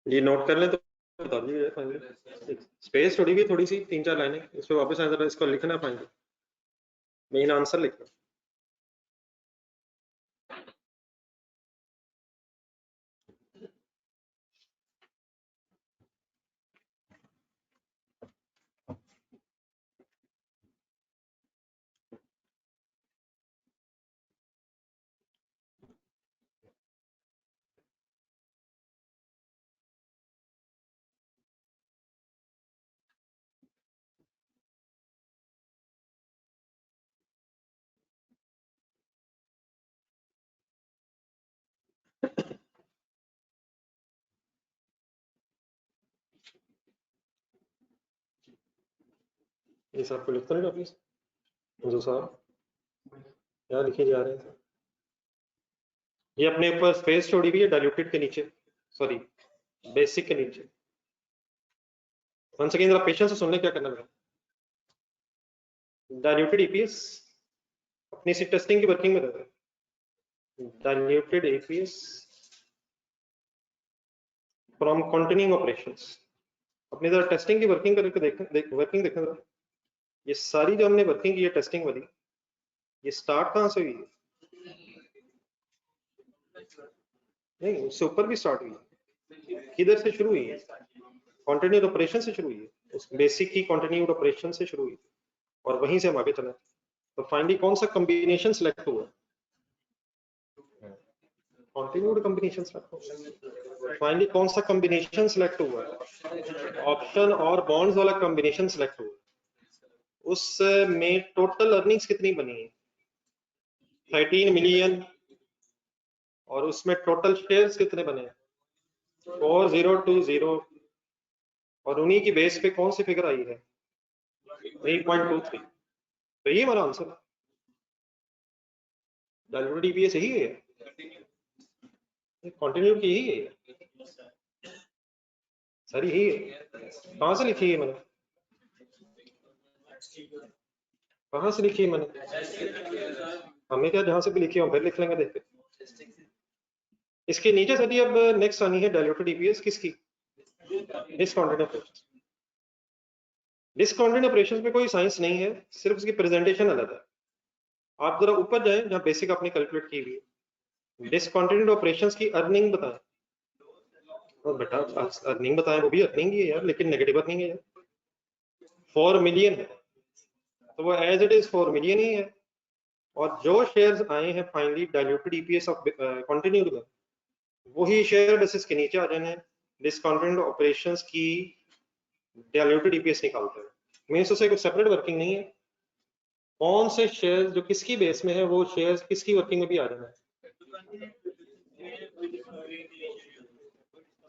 ये नोट कर लें तो बता दीजिए फाइनली। स्पेस छोड़ी हुई थोड़ी सी, 3-4 लाइनें, इस पे वापस आए जरा, इसको लिखना फाइनली, मेन आंसर लिखना। ये सब को लिखते रहेगा प्लीज। जो साहब क्या लिखे जा रहे थे। ये अपने ऊपर स्पेस छोड़ी हुई है डाइल्यूटेड के नीचे, सॉरी बेसिक के नीचे। वन सेकेंड जरा पेशेंस से सुन ले क्या करना है। डाइल्यूटेड ईपीएस अपनी सी टेस्टिंग की वर्किंग में रहता है। Diluted EPS from continuing operations, अपनी जरा टेस्टिंग की वर्किंग करके वर्किंग देखें जरा। ये सारी जो हमने वर्किंग की है टेस्टिंग वाली, ये स्टार्ट कहाँ से हुई है? नहीं, उससे ऊपर भी स्टार्ट हुई है। किधर से शुरू हुई है? कंटिन्यूड ऑपरेशन से शुरू हुई है, उस बेसिक की कंटिन्यूड ऑपरेशन से शुरू हुई और वहीं से हम आगे चले। तो फाइनली कौन सा कॉम्बिनेशन सिलेक्ट हुआ? कंटिन्यूड कॉम्बिनेशन सिलेक्ट हुआ। फाइनली कौन सा कॉम्बिनेशन सिलेक्ट हुआ? ऑप्शन और बॉन्ड्स वाला कॉम्बिनेशन सिलेक्ट हुआ। उसमें टोटल अर्निंग्स कितनी बनी है? 13 मिलियन। और उसमें टोटल शेयर्स कितने बने हैं? 4020। और उन्हीं की बेस पे कौन सी फिगर आई है? 3.23। तो ये हमारा आंसर है। डाइल्यूटेड ईपीएस यही है, कंटिन्यूड की यही है सर, यही है। कहाँ से लिखी है मैंने? कहाँ से लिखी है मैंने? हमें क्या, जहां से भी लिखी हो फिर लिख लेंगे, देखते। इसके नीचे सर अब नेक्स्ट आनी है डाइल्यूटेड ईपीएस किसकी? Discontinued operations. डिसकंटिन्यूड ऑपरेशंस में कोई साइंस नहीं है, सिर्फ उसकी प्रेजेंटेशन अलग है। आप जरा ऊपर जाएं जहां बेसिक आपने कैलकुलेट की हुई है, डिसकंटिन्यूड ऑपरेशंस की अर्निंग बताएं। और बेटा अर्निंग बताएं, वो भी अर्निंग ही है यार, लेकिन नेगेटिव अर्निंग है यार। 4 मिलियन है तो वो एज इट इज 4 मिलियन ही है। और जो शेयर्स आए हैं finally diluted EPS of continued में, वही शेयर बेसिस के नीचे आ जाने हैं। डिसकंटिन्यूड ऑपरेशंस की डाइल्यूटेड ईपीएस निकालते हैं, मींस उसे कुछ सेपरेट वर्किंग नहीं है। कौन से शेयर्स जो किसकी बेस में है, वो शेयर्स किसकी वर्किंग में भी आ जाना है।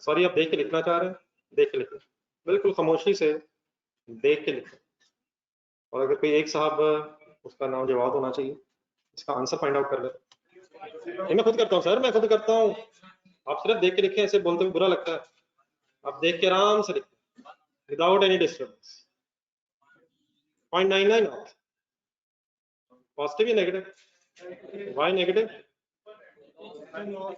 सॉरी, आप देख के लिखना चाह रहे हैं? देख के लिखें, बिल्कुल खामोशी से देख के लिखें। और अगर कोई एक साहब, उसका नाम जवाब होना चाहिए, इसका आंसर फाइंड आउट कर ले। मैं खुद करता हूँ सर, मैं खुद करता हूँ। आप सिर्फ देख के लिखें, ऐसे बोलते हुए बुरा लगता है। आप देख के आराम से लिखें विदाउट एनी डिस्टर्बेंस। 0.99 पॉजिटिव या नेगेटिव? Why negative?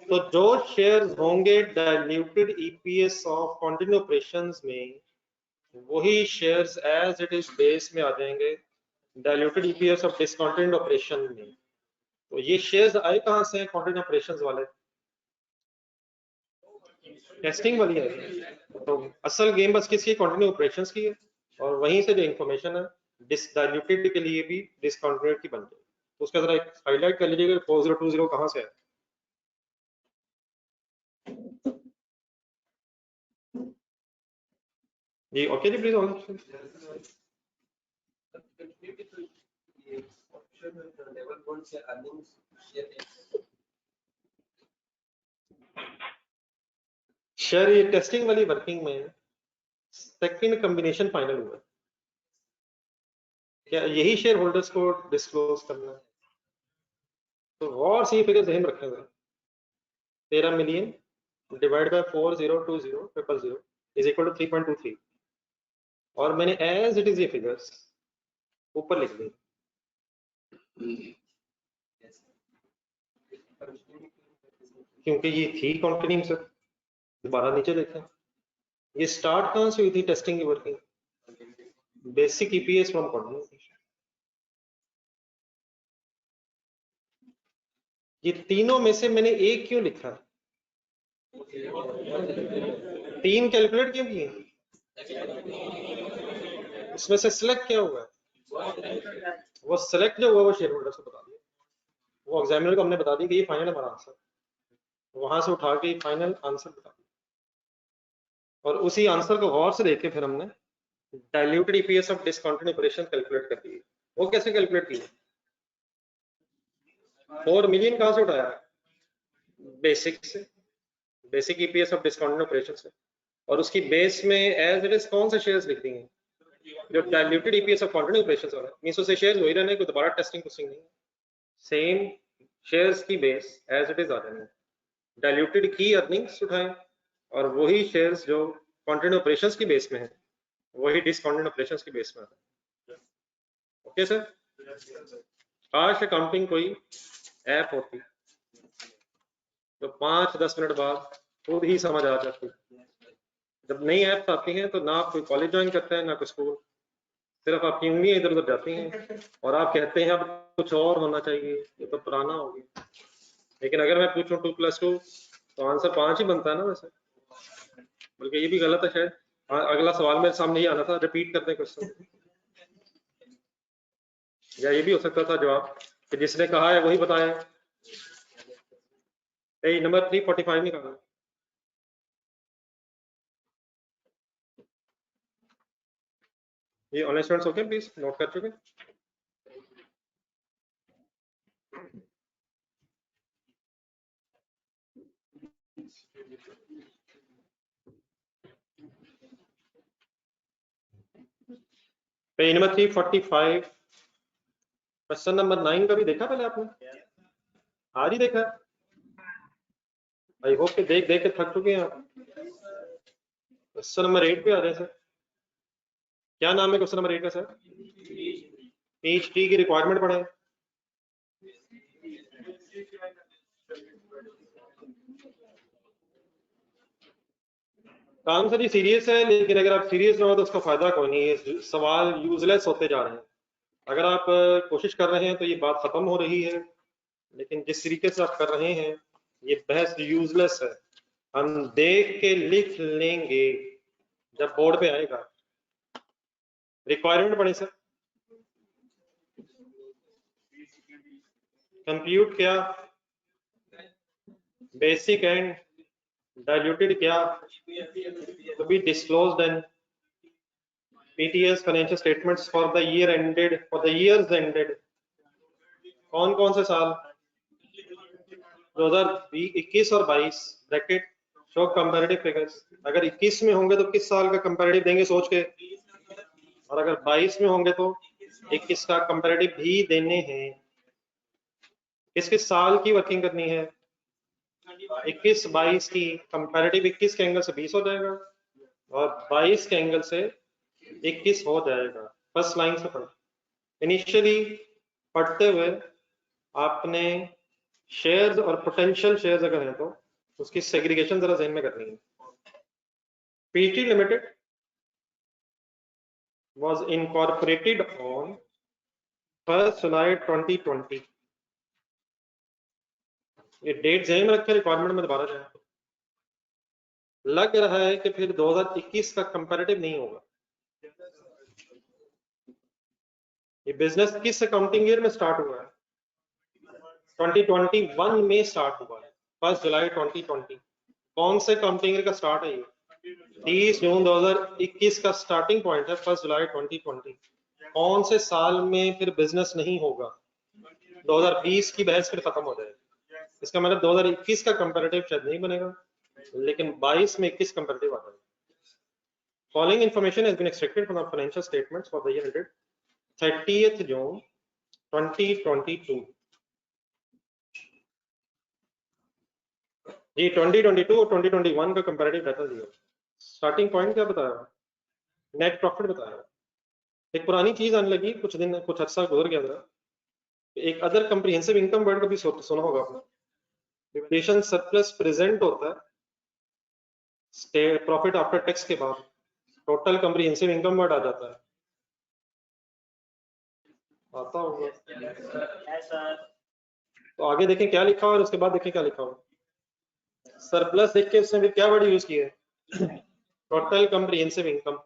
तो जो शेयर्स होंगे diluted EPS of continued operations में, वही shares as it is base में आ जाएंगे diluted EPS of discontinued operation में। तो ये शेयर्स आए कहां से? कंटिन्यूड ऑपरेशंस वाले, टेस्टिंग वाली है। तो असल गेम बस किसकी? कंटिन्यूड ऑपरेशंस की है। और वहीं से जो इंफॉर्मेशन है डाइल्यूटेड के लिए भी डिसकंटिन्यूड की बन जाए। तो उसका जरा एक हाईलाइट कर लीजिएगा 4020 कहां से है। जी ओके जी, प्लीज ऑल। शेयर ये टेस्टिंग वाली वर्किंग में सेकंड कॉम्बिनेशन फाइनल हुआ, क्या यही शेयर होल्डर्स को डिस्क्लोज करना है? तो और सी फिगर ध्यान रखेंगे, 13 million divide by 4020 is equal to 3.23। और मैंने एज इट इज ये फिगर्स ऊपर लिख दी, क्योंकि ये थी कंटिन्यूइंग से। दोबारा नीचे देखें, ये स्टार्ट कहां से हुई थी टेस्टिंग की working? Basic EPS from continuing. ये तीनों में से मैंने एक क्यों लिखा? 3 कैलकुलेट क्यों किए? उसमें से सिलेक्ट क्या हुआ? वो सिलेक्ट जो हुआ वो शेयर होल्डर को बता दिया, वो एग्जामिनर को हमने बता दी कि ये फाइनल हमारा आंसर, वहां से उठा के फाइनल आंसर बता दिया। और उसी आंसर को गौर से देख के फिर हमने diluted EPS of discontinued operation calculate कर दी। वो कैसे कैलकुलेट की? 4 मिलियन कहां से उठाया? बेसिक से, basic EPS of discontinued operation से। और उसकी बेस में एज इट इज कौन से शेयर्स लिख देंगे? जो diluted EPS of continued operations वाला, मींस उसे शेयर्स वही रहने, कोई दोबारा टेस्टिंग कुछ नहीं, सेम शेयर्स की बेस एज इट इज आ जानी है। डाइल्यूटेड की अर्निंग्स उठाएं और वही शेयर्स जो कंटिन्यू ऑपरेशंस की बेस में है वही डिसकंटिन्यू ऑपरेशंस की बेस में है। ओके सर, काश अकाउंटिंग कोई ऐप होती तो 5-10 मिनट बाद खुद ही समझ आ जाती। जब नई ऐप्स आती हैं तो ना आप कोई कॉलेज ज्वाइन करते हैं ना कोई स्कूल, सिर्फ आपकी उंगलियां इधर उधर जाती हैं और आप कहते हैं अब कुछ और होना चाहिए, ये तो पुराना हो गया। लेकिन अगर मैं पूछूं 2+2 तो आंसर 5 ही बनता है ना वैसे, बल्कि ये भी गलत है शायद। अगला सवाल मेरे सामने ही आना था, रिपीट करते क्वेश्चन, या ये भी हो सकता था जवाब कि जिसने कहा है वही बताया। नंबर 345 निकालना। ये online students okay, please note कर चुके। पेज नंबर 345 क्वेश्चन नंबर 9 का भी देखा पहले आपने? आज ही देखा? आई होप कि देख देख के थक चुके हैं आप। क्वेश्चन नंबर 8 पे आ रहे हैं सर। क्या नाम है क्वेश्चन नंबर 8 का सर? PhD की रिक्वायरमेंट पढ़े। काम सर ये सीरियस है, लेकिन अगर आप सीरियस ना हो तो उसका फायदा कोई नहीं है, सवाल यूजलेस होते जा रहे हैं। अगर आप कोशिश कर रहे हैं तो ये बात खत्म हो रही है, लेकिन जिस तरीके से आप कर रहे हैं ये बहस यूजलेस है। हम देख के लिख लेंगे जब बोर्ड पे आएगा। रिक्वायरमेंट पढ़े सर। कंप्यूट क्या, बेसिक एंड डाइल्यूटेड क्या, to be disclosed and PTS financial statements for the year ended, for the years ended। कौन कौन से साल? 2021 और 22 ब्रैकेट शो कंपैरेटिव फिगर्स। अगर 21 में होंगे तो किस साल का कंपैरेटिव देंगे सोच के, और अगर 22 में होंगे तो 21 का कंपैरेटिव भी देने हैं। किस किस साल की वर्किंग करनी है? 21-22 की कंपैरेटिव 21 के एंगल से 20 हो जाएगा और 22 के एंगल से 21 हो जाएगा। फर्स्ट लाइन से पढ़ो। इनिशियली पढ़ते हुए आपने शेयर्स और पोटेंशियल शेयर्स अगर हैं तो उसकी सेग्रीगेशन जरा ज़हन में करनी है। PT Limited was incorporated on 1 July 2020। ये डेट ज़हन में रखें, रिक्वायरमेंट में दोबारा जाए। लग रहा है कि फिर 2021 का कंपैरेटिव नहीं होगा। ये बिजनेस किस अकाउंटिंग ईयर में स्टार्ट हुआ है? 2021 में स्टार्ट हुआ है, 1 जुलाई 2020। कौन से अकाउंटिंग ईयर का स्टार्ट है ये? 30 जून 2021 का स्टार्टिंग पॉइंट है, 1 जुलाई 2020। कौन से साल में फिर बिजनेस नहीं होगा? 2020 की बहस फिर खत्म हो जाएगी। इसका मतलब 2021 का कंपैरेटिव शायद नहीं बनेगा, लेकिन 22 में 21 कंपैरेटिव आ जाएगा। Following information has been extracted from the financial statements for the year ended 30th June 2022। जी 2022 और 2021 का कंपैरेटिव डाटा दिया। स्टार्टिंग पॉइंट क्या बताया? नेट प्रॉफिट बताया। एक पुरानी चीज आने लगी, कुछ दिन कुछ अर्सा गुजर गया था। एक अदर कंप्रिहेंसिव इनकम वर्ड कभी सुना होगा आपने? डिविडेंड सरप्लस प्रेजेंट होता है प्रॉफिट आफ्टर टैक्स के बाद, टोटल कंप्रिहेंसिव इनकम वर्ड आ जाता है। आता होगा तो आगे देखें क्या लिखा हुआ और उसके बाद देखें क्या लिखा हुआ। सरप्लस देख के उसने क्या वर्ड यूज किया है? Total comprehensive income.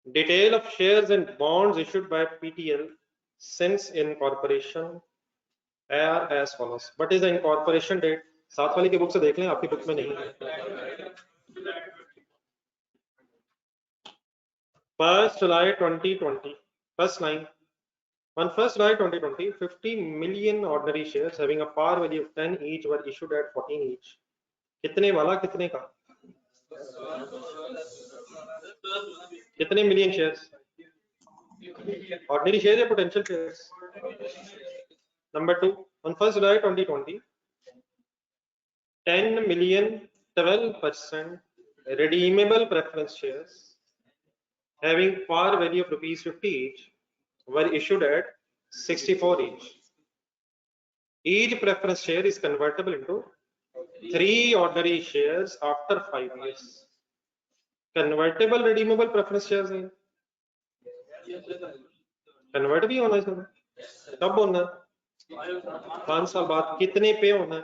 Detail of shares and bonds issued by PTL since incorporation are as follows। What is the incorporation date? साथ वाली की बुक से देख लें, आपकी बुक में नहीं है। 1 July 2020, first line। On 1 July 2020, 50 million ordinary shares having a par value of 10 each were issued at 14 each। कितने वाला कितने का? कितने मिलियन शेयर्स? ऑर्डिनरी शेयर या potential shares? Number 2, on 1 July 2020 10 million 12% redeemable preference shares having par value of rupees 50 each were issued at 64 each. Each preference share is convertible into 3 ordinary shares after 5 years. Convertible redeemable preference shares हैं, convert भी होना है, कब होना है? 5 साल बाद। कितने पे होना है?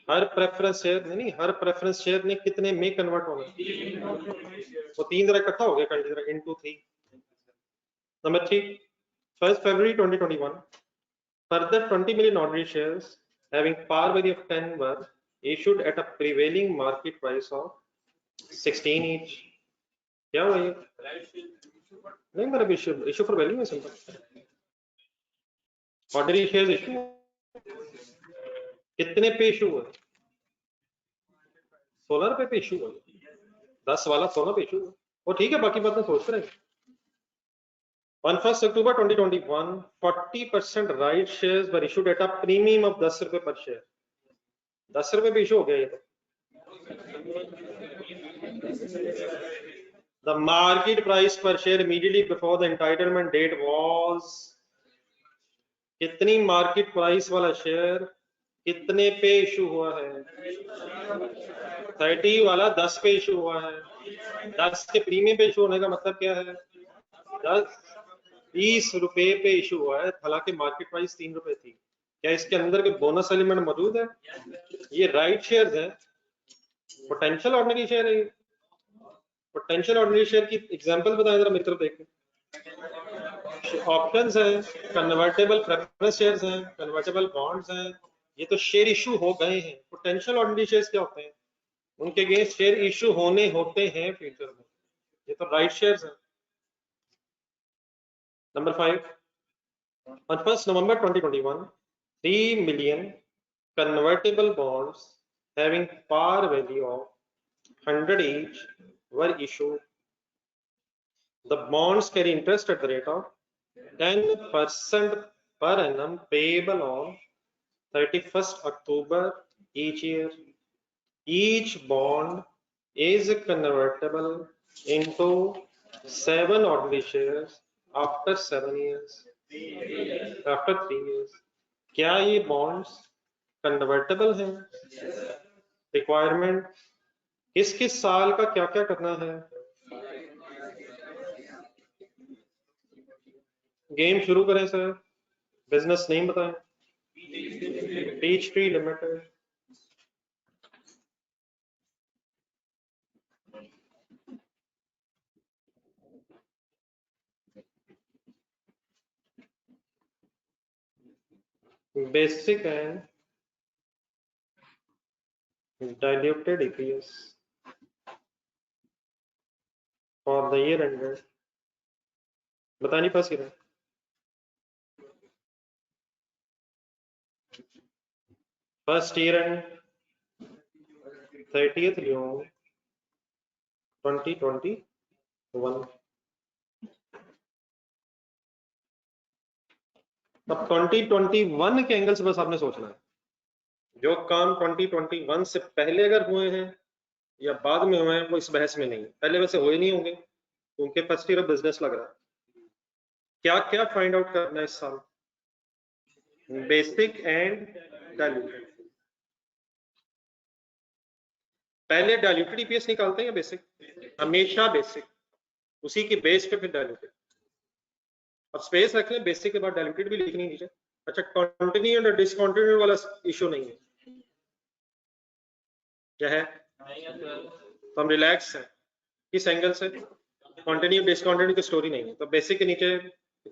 हर प्रेफरेंस शेयर नहीं, हर प्रेफरेंस शेयर ने कितने में कन्वर्ट होना है? वो 3 तरह इकट्ठा हो गया, consider into 3. Number 3, 1st February 2021 further 20 million ordinary shares having par value of 10 were issued at a prevailing market price of 16 each. क्या हुआ ये? नहीं मेरा इशू फॉर वैल्यू है, सिंपल ऑर्डिनरी शेयर्स इशू कितने पे इशू हुआ? 16 रुपए पे इशू हुआ, 10 वाला 16 पे इशू हुआ, वो ठीक है, बाकी बात में सोचते रहेंगे. On 1st October 2021, 40% right shares were issued at a premium of 10 रुपए per share. 10 रुपए पे इशू हो गया ये तो. The market price per share immediately before the entitlement date was, कितनी मार्केट प्राइस वाला शेयर कितने पे इशू हुआ है? 30 वाला 10 पे इशू हुआ है. 10 के प्रीमियम पे इशू होने का मतलब क्या है? 20 रुपए पे इशू हुआ है, हालांकि मार्केट प्राइस 3 रुपए थी. क्या इसके अंदर कोई बोनस एलिमेंट मौजूद है? ये राइट शेयर्स हैं, पोटेंशियल ऑर्डिनरी शेयर है. पोटेंशियल ऑर्डिनरी शेयर की एग्जांपल बताएं जरा मेरी तरफ देखें. ऑप्शंस हैं, कन्वर्टेबल प्रेफरेंस शेयर्स हैं, कन्वर्टेबल बॉन्ड्स हैं. ये तो शेयर इशू हो गए हैं. पोटेंशियल ऑर्डिनरी शेयर्स क्या होते हैं? उनके अगेंस्ट शेयर इशू होने होते हैं फ्यूचर में. ये तो राइट शेयर्स हैं. Number 5, on 1st November 2021, 3 million convertible bonds having par value of 100 each were issued. The bonds carry interest at the rate of 10% per annum payable on 31st October each year. Each bond is convertible into 7 ordinary shares after 7 years. After 3 years. क्या ये bonds convertible हैं? Requirement किस किस साल का क्या क्या करना है? गेम शुरू करें सर. बिजनेस नेम बताएं. Peach tree limited. Basic and diluted EPS for the year ended. बतानी first year. First year end 30th June 2021. अब 2021 के एंगल से बस आपने सोचना है. जो काम 2021 से पहले अगर हुए हैं या बाद में हुए हैं वो इस बहस में नहीं. पहले वैसे हुए नहीं होंगे क्योंकि फर्स्ट ईयर ऑफ बिजनेस लग रहा है. क्या क्या फाइंड आउट करना है इस साल? Basic and diluted. पहले डाइल्यूटेड ईपीएस निकालते हैं या बेसिक? हमेशा बेसिक, उसी की बेस पे फिर डाइल्यूटेड. अब स्पेस रख लें, बेसिक के बाद डाइल्यूटेड भी लिखनी नीचे. अच्छा, कंटिन्यू और डिसकंटिन्यू वाला इशू नहीं है. क्या है? तो हम रिलैक्स हैं. किस एंगल से? कंटिन्यू डिसकंटिन्यू की स्टोरी नहीं है. तो बेसिक के नीचे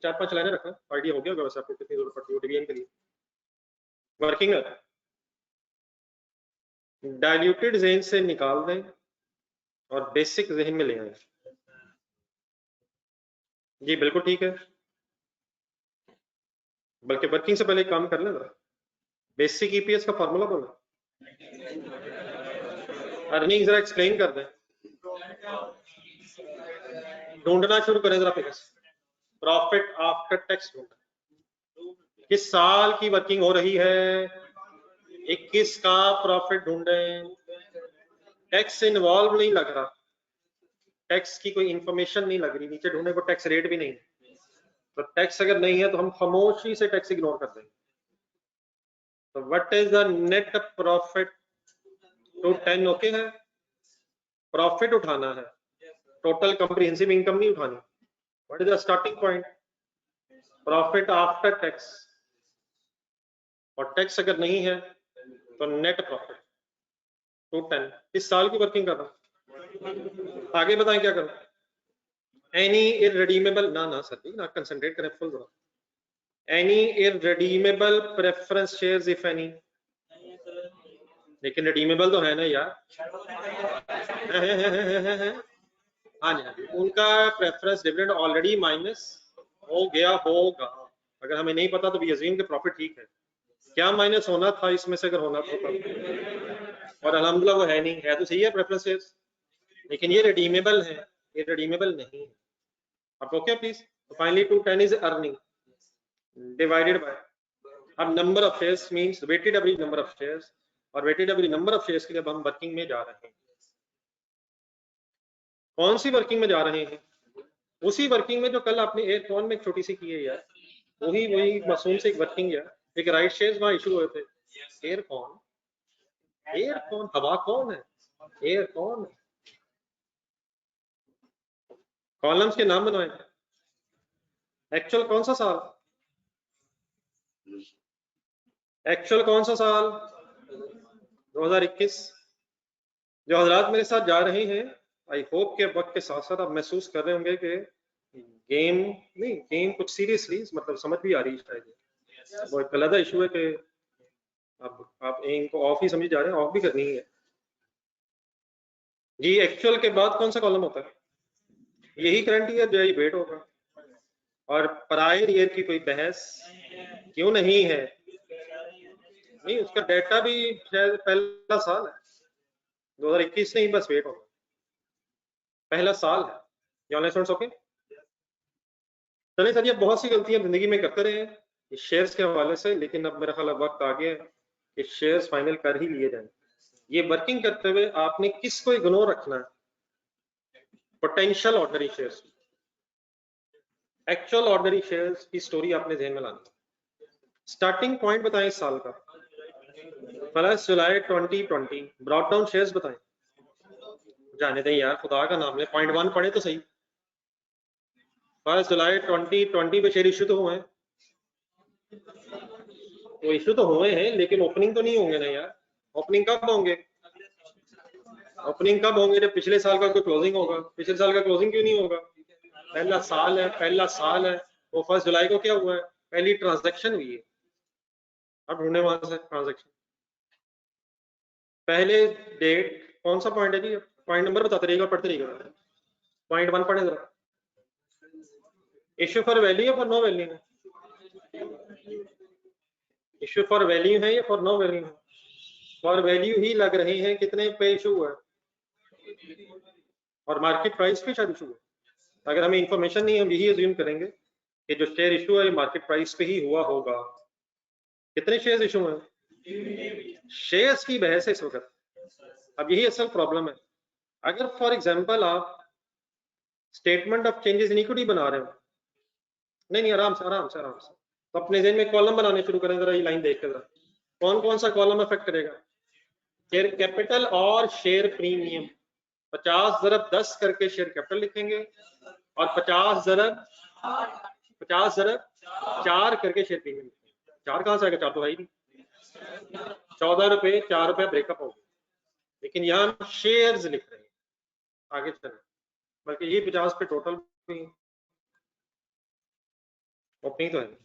4-5 लाइनें रखना. आइडिया हो गया होगा वैसे आपको कितनी जरूरत पड़ती है डिवीजन के लिए. वर्किंग है. डाइल्यूटेड ज़हन से निकाल दें और बेसिक ज़हन में ले आए. जी बिल्कुल ठीक है, बल्कि वर्किंग से पहले काम कर लें जरा. बेसिक ईपीएस का फॉर्मूला बोला. अर्निंग जरा एक्सप्लेन कर दें. ढूंढना शुरू करें जरा फिगर्स. प्रॉफिट आफ्टर टैक्स ढूंढना. किस साल की वर्किंग हो रही है? 21 का प्रॉफिट ढूंढ रहे हैं, टैक्स इन्वॉल्व नहीं लग रहा, टैक्स की कोई इंफॉर्मेशन नहीं लग रही, नीचे ढूंढने को टैक्स रेट भी नहीं, तो टैक्स अगर नहीं है तो हम खामोशी से टैक्स इग्नोर कर देंगे। तो what is the net profit to 10? Okay है, प्रॉफिट उठाना है, टोटल कॉम्प्रिहेंसिव इनकम नहीं उठानी। What is the starting point? Profit after tax, और टैक्स अगर नहीं है तो नेट प्रॉफिट टू 10। इस साल की वर्किंग कर रहा हूं, आगे बताएं क्या करूं? एनी इररिडीमेबल, ना सर जी ना, कंसंट्रेट करें full. Any irredeemable preference shares if any, लेकिन रिडीमेबल तो है ना यार। हाँ जी, उनका प्रेफरेंस डिविडेंड ऑलरेडी माइनस हो गया होगा। अगर हमें नहीं पता तो भी अज्यूम के प्रॉफिट ठीक है। क्या माइनस होना था इसमें से अगर होना तो तब, और अल्हम्दुलिल्लाह वो है नहीं, है तो सही है प्रेफरेंस शेयर्स, लेकिन ये रिडीमेबल है, ये रिडीमेबल नहीं है। अब okay please. Finally 210 is earning divided by, अब number of shares means weighted average number of shares, और weighted average number of shares के लिए अब हम वर्किंग में जा रहे हैं। कौन सी वर्किंग में जा रहे हैं? उसी वर्किंग में जो कल आपने एयर कॉन में एक छोटी सी की है यार, वही मासूम से एक वर्किंग यार, एक राइट शेयर्स वहां इशू हुए थे। एयर कौन हवा कौन है? एयर कौन है? कॉलम्स के नाम बनवाए। एक्चुअल कौन सा साल? एक्चुअल कौन सा साल? 2021। जो हजरात मेरे साथ जा रहे हैं, आई होप के वक्त के साथ साथ आप महसूस कर रहे होंगे कि गेम कुछ सीरियसली मतलब समझ भी आ रही है शायद। वो एक अलग इशू है कि अब आप एम को ऑफ ही समझ जा रहे हैं, ऑफ भी करनी है जी। एक्चुअल के बाद कौन सा कॉलम होता है? यही करंट ईयर जो है वेट होगा, और प्रायर ईयर की कोई बहस क्यों नहीं है? नहीं, उसका डेटा भी शायद पहला साल है 2021 नहीं, बस वेट होगा, पहला साल है। ओके चलिए सर, ये बहुत सी गलतियां जिंदगी में करते रहे हैं शेयर्स के हवाले से, लेकिन अब मेरा ख्याल वक्त आ गया है कि शेयर्स फाइनल कर ही लिए जाए। ये वर्किंग करते हुए आपने किसको इग्नोर रखना है? Potential ordinary shares, actual ordinary shares की स्टोरी आपने ध्यान में लानी। स्टार्टिंग पॉइंट बताएं इस साल का, 1 जुलाई 2020, ब्रॉट डाउन शेयर्स बताएं। जाने दें यार, खुदा का नाम ले, पॉइंट 1 पढ़े तो सही। 1 जुलाई 2020 पे शेयर इश्यू तो हुए हैं, वो इश्यू तो हुए हैं, लेकिन ओपनिंग तो नहीं होंगे ना यार। ओपनिंग कब होंगे? ओपनिंग कब होंगे? जब पिछले साल का कोई क्लोजिंग होगा। पिछले साल का क्लोजिंग क्यों नहीं होगा? पहला साल है, पहला साल है। वो 1 जुलाई को क्या हुआ है? पहली ट्रांजैक्शन हुई है। अब ढूंढे वहां से ट्रांजैक्शन, पहले डेट कौन सा पॉइंट है जी? पॉइंट नंबर बताते रहिएगा, पढ़ते रहिएगा। पॉइंट 1 पढ़े जरा। इश्यू फॉर वैल्यू या फॉर नो वैल्यू है? इश्यू फॉर वैल्यू है या फॉर नो वैल्यू है? फॉर वैल्यू ही लग रहे हैं। कितने पे इशू हुआ है? और मार्केट प्राइस पे शायद इशू हुआ। अगर हमें इंफॉर्मेशन नहीं, हम यही अज्यूम करेंगे कि जो शेयर इशू है मार्केट प्राइस पे ही हुआ होगा। कितने शेयर इशू हैं? शेयर्स की बहस है इस वक्त। अब यही असल प्रॉब्लम है। अगर फॉर एग्जांपल आप statement of changes in equity बना रहे हो, नहीं आराम से आराम से आराम से, तो अपने जेन में कॉलम बनाने शुरू करें। जरा ये लाइन देख कर, कौन कौन सा कॉलम अफेक्ट करेगा? शेयर कैपिटल और शेयर प्रीमियम। 50 ज़रब 10 करके शेयर कैपिटल लिखेंगे, और 50 ज़रब 4 करके शेयर प्रीमियम लिखेंगे। 4 कहां से आएगा? 4 तो है ही नहीं। 14 रुपए 4 रुपए ब्रेकअप हो गए, लेकिन यहाँ हम शेयर्स लिख रहे हैं। आगे चले, बल्कि ये 50 पे टोटल ओपनिंग तो है।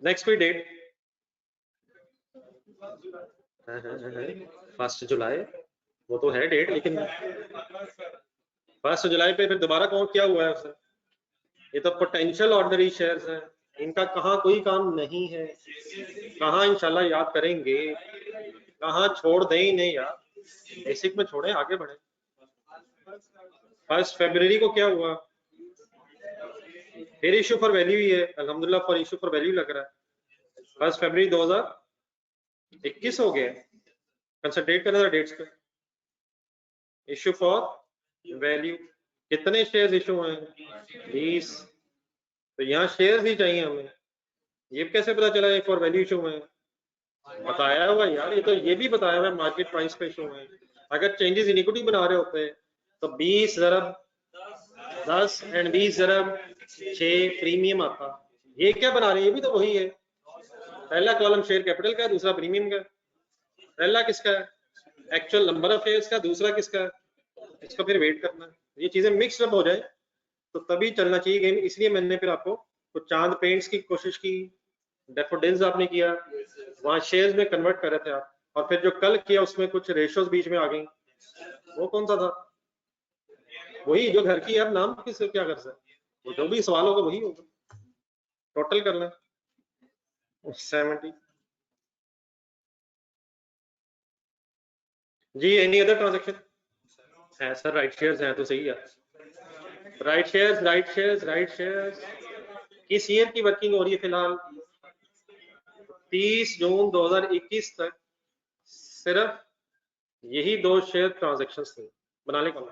नेक्स्ट कोई डेट? 1 जुलाई, वो तो है डेट, लेकिन 1 जुलाई पे फिर दोबारा कौन क्या हुआ है उससे? ये तो पोटेंशियल ऑर्डिनरी शेयर्स हैं, इनका कहाँ कोई काम नहीं है। कहाँ इंशाल्लाह याद करेंगे, कहाँ छोड़ दें इन्हें यार। बेसिक में छोड़े, आगे बढ़े। 1 फरवरी को क्या हुआ? फिर इशू फॉर वैल्यू ही है, अल्हम्दुलिल्लाह फॉर इशू फॉर वैल्यू लग रहा है। 1 फरवरी 2000 21 हो गया। कंसंट्रेट करना था डेट्स पे। इशू फॉर वैल्यू, कितने शेयर्स इशू हुए हैं? 20। तो यहाँ शेयर्स ही चाहिए हमें। ये कैसे पता चला फॉर वैल्यू इशू हुए हैं? बताया हुआ यार, ये तो ये भी बताया हुआ मार्केट प्राइस पे इशू हुए हैं। अगर चेंजेस इन इक्विटी बना रहे होते तो 20 ज़रब 10 एंड 20 ज़रब 6 प्रीमियम आता। ये क्या बना रहे हैं? ये भी तो वही है। पहला कॉलम शेयर कैपिटल का है, दूसरा प्रीमियम का। पहला किसका है? एक्चुअल नंबर ऑफ शेयर्स का, दूसरा किसका है? इसका फिर वेट करना है। ये चीजें मिक्स अप हो जाए तो तभी चलना चाहिए गेम। इसलिए मैंने फिर आपको कुछ चांद पेंट्स की कोशिश की, डेफोडिल्स आपने किया, वहां शेयर्स में कन्वर्ट कर रहे थे आप, और फिर जो कल किया उसमें कुछ रेशोज बीच में आ गई। वो कौन सा था? वही जो घर की, अब नाम किस क्या कर सकते, वो जो भी सवाल होगा वही होगा। टोटल करना 70 जी। एनी अदर ट्रांजेक्शन है सर? राइट शेयर्स हैं तो सही है। Right shares, right shares, right shares किस ईयर की वर्किंग हो रही है फिलहाल? 30 जून 2021 तक सिर्फ यही 2 शेयर ट्रांजेक्शन्स थे। बना ले कौन?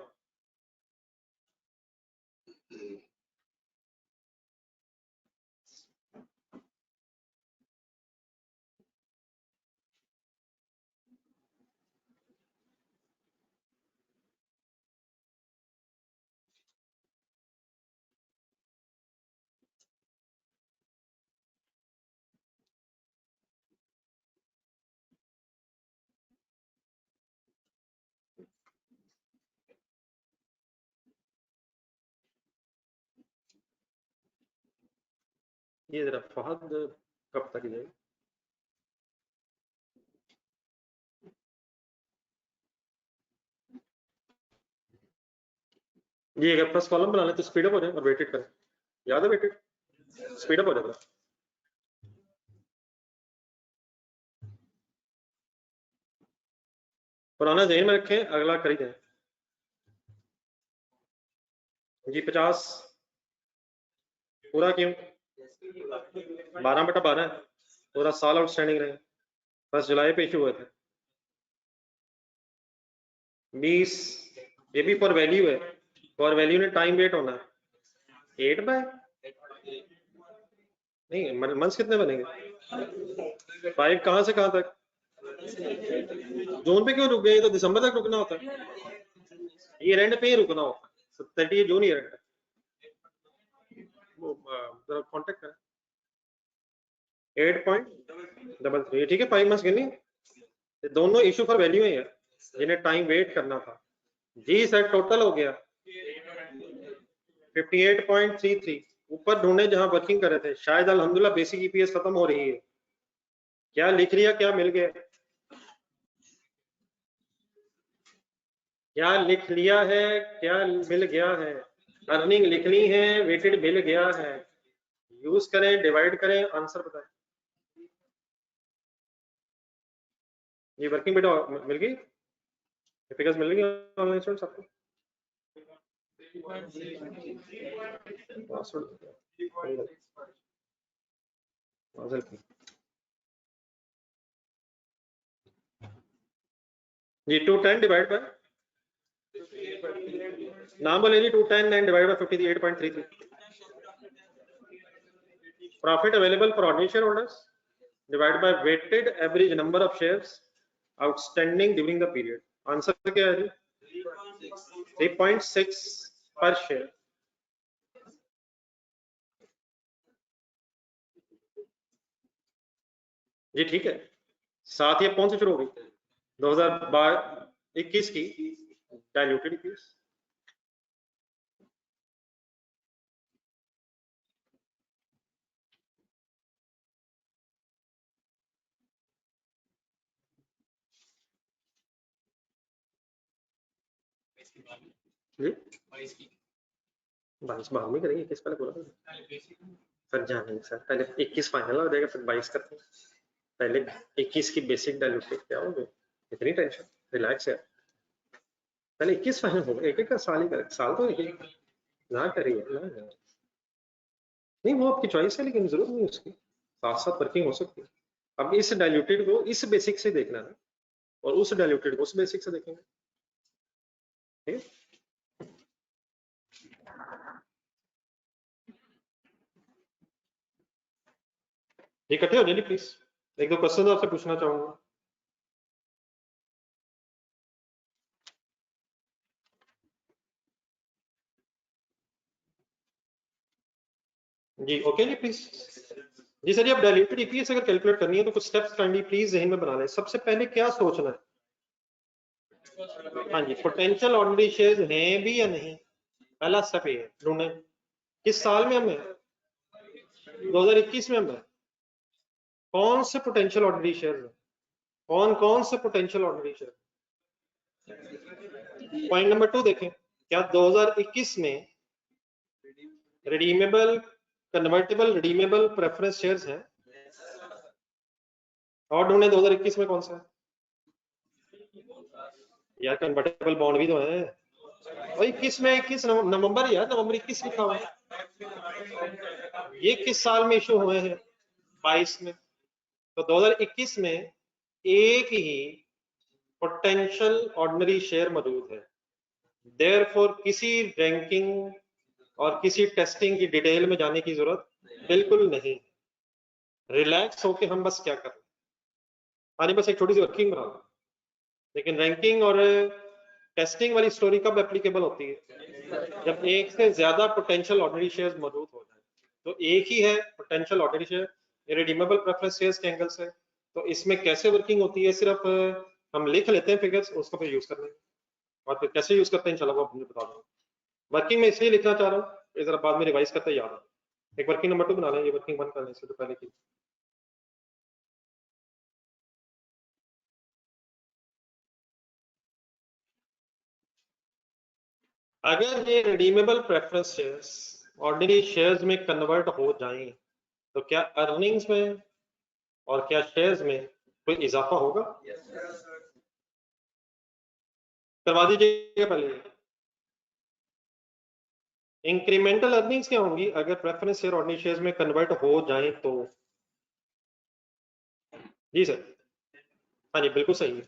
ये जरा फहद कब तक जाए? ये अगर फर्स्ट कॉलम बना ले तो स्पीड अप हो जाए और वेटेड करें। याद है वेटेड? स्पीड अप हो जाएगा। पुराना जहन में रखें, अगला कर ही दें जी। 50 पूरा क्यों? 12/12 पूरा साल आउटस्टैंडिंग रहे। 1 जुलाई पे इशू हुए थे। 20 ये भी फॉर वैल्यू है। फॉर वैल्यू ने टाइम वेट होना है। 8 बाय नहीं, मंथ्स कितने बनेंगे? 5 कहां से कहां तक? जून पे क्यों रुक गए? ये तो दिसंबर तक रुकना होता है। ये रेंट पे ही रुकना होता है। 30 जून ही रेंट है। वो जरा कांटेक्ट करें। 8.33 ठीक है। 5 मंथ्स गिनी। ये दोनों इशू फॉर वैल्यू है जिन्हें टाइम वेट करना था। जी सर, टोटल हो गया 58.33। ऊपर ढूंढे जहां वर्किंग कर रहे थे। शायद अल्हम्दुलिल्लाह बेसिक ईपीएस खत्म हो रही है। क्या लिख लिया? क्या मिल गया? क्या लिख लिया है? क्या मिल गया है? अर्निंग लिखनी है, वेटेड मिल गया है। यूज करें, डिवाइड करें, आंसर बताएं। ये वर्किंग बेटा मिल गई? फिगर्स मिल गई ऑनलाइन स्टूडेंट्स आपको? जी 210 डिवाइड बाय नाम बोले जी। 210 and divide by 58.33। Profit available for ordinary shareholders divide by weighted average number of shares outstanding during the period. Answer क्या है जी? 3.6 पर शेयर। जी ठीक है। साथ ही अब कौन सी शुरू हो गई? 2021 की डायल्यूटेड ईपीएस। जी 22 बाद में करेंगे। 21 पहले बोला था सर। जाने सर, पहले 21 फाइनल हो जाएगा फिर 22 करते हैं। पहले 21 की बेसिक डायल्यूटेड क्या हो गए? इतनी टेंशन, रिलैक्स यार। पहले 21 फाइनल होगा। एक एक का साल ही करें। साल तो एक ना करिए ना। नहीं वो आपकी चॉइस है, लेकिन जरूरत नहीं उसकी। साथ साथ वर्किंग हो सकती है। अब इस डाइल्यूटेड को इस बेसिक से देखना है और उस डाइल्यूटेड को उस बेसिक से देखेंगे, ठीक है। इकट्ठे हो जाइए प्लीज, एक दो क्वेश्चन आपसे पूछना चाहूंगा। जी ओके जी प्लीज। जी सर, ये अब डाइल्यूटेड ईपीएस अगर कैलकुलेट करनी है तो कुछ स्टेप्स काइंडली प्लीज जहन में बना लें। सबसे पहले क्या सोचना है, हाँ जी, पोटेंशियल ऑर्डिनरी शेयर्स हैं भी या नहीं, पहला स्टेप ये है ढूंढे। किस साल में हम है, 2021 में हम है। कौन से पोटेंशियल ऑर्डिनरी शेयर्स हैं, कौन कौन से potential ordinary share. Point number 2 देखें, क्या 2021 में redeemable convertible redeemable preference shares हैं, और ढूंढे 2021 में कौन सा है। यार कन्वर्टेबल बॉन्ड भी तो है, और 21 में 21 नवंबर, यार नवंबर 21 लिखा हुआ है। ये किस साल में इशू हुए हैं, 22 में। तो 2021 में एक ही पोटेंशियल ऑर्डिनरी शेयर मौजूद है, देयरफॉर किसी रैंकिंग और किसी टेस्टिंग की डिटेल में जाने की जरूरत बिल्कुल नहीं। रिलैक्स होके हम बस क्या कर रहे हैं, आने बस एक छोटी सी वर्किंग बना रहे हैं। लेकिन रैंकिंग और टेस्टिंग वाली स्टोरी कब एप्लीकेबल होती है, जब एक से ज्यादा पोटेंशियल ऑर्डिनरी शेयर्स मौजूद हो जाए। तो एक ही है potential ordinary share redeemable preference shares के एंगल से, तो इसमें कैसे वर्किंग होती है, सिर्फ हम लिख लेते हैं फिगर्स, उसको फिर यूज कर लेंगे, और फिर कैसे यूज करते हैं इंशाल्लाह वो आपको बता दूंगा। वर्किंग में इसलिए लिखना चाह रहा हूँ जरा बाद में रिवाइज करते याद आ। एक वर्किंग नंबर 2 बना लें, ये वर्किंग 1 करने से तो पहले की। अगर ये redeemable preference shares ordinary shares में कन्वर्ट हो जाएं तो क्या अर्निंग्स में और क्या शेयर्स में कोई इजाफा होगा, करवा दीजिएगा पहले। इंक्रीमेंटल अर्निंग्स क्या होंगी अगर प्रेफरेंस शेयर ऑर्डिनरी शेयर्स में कन्वर्ट हो जाएं तो। जी सर, हाँ जी बिल्कुल सही है।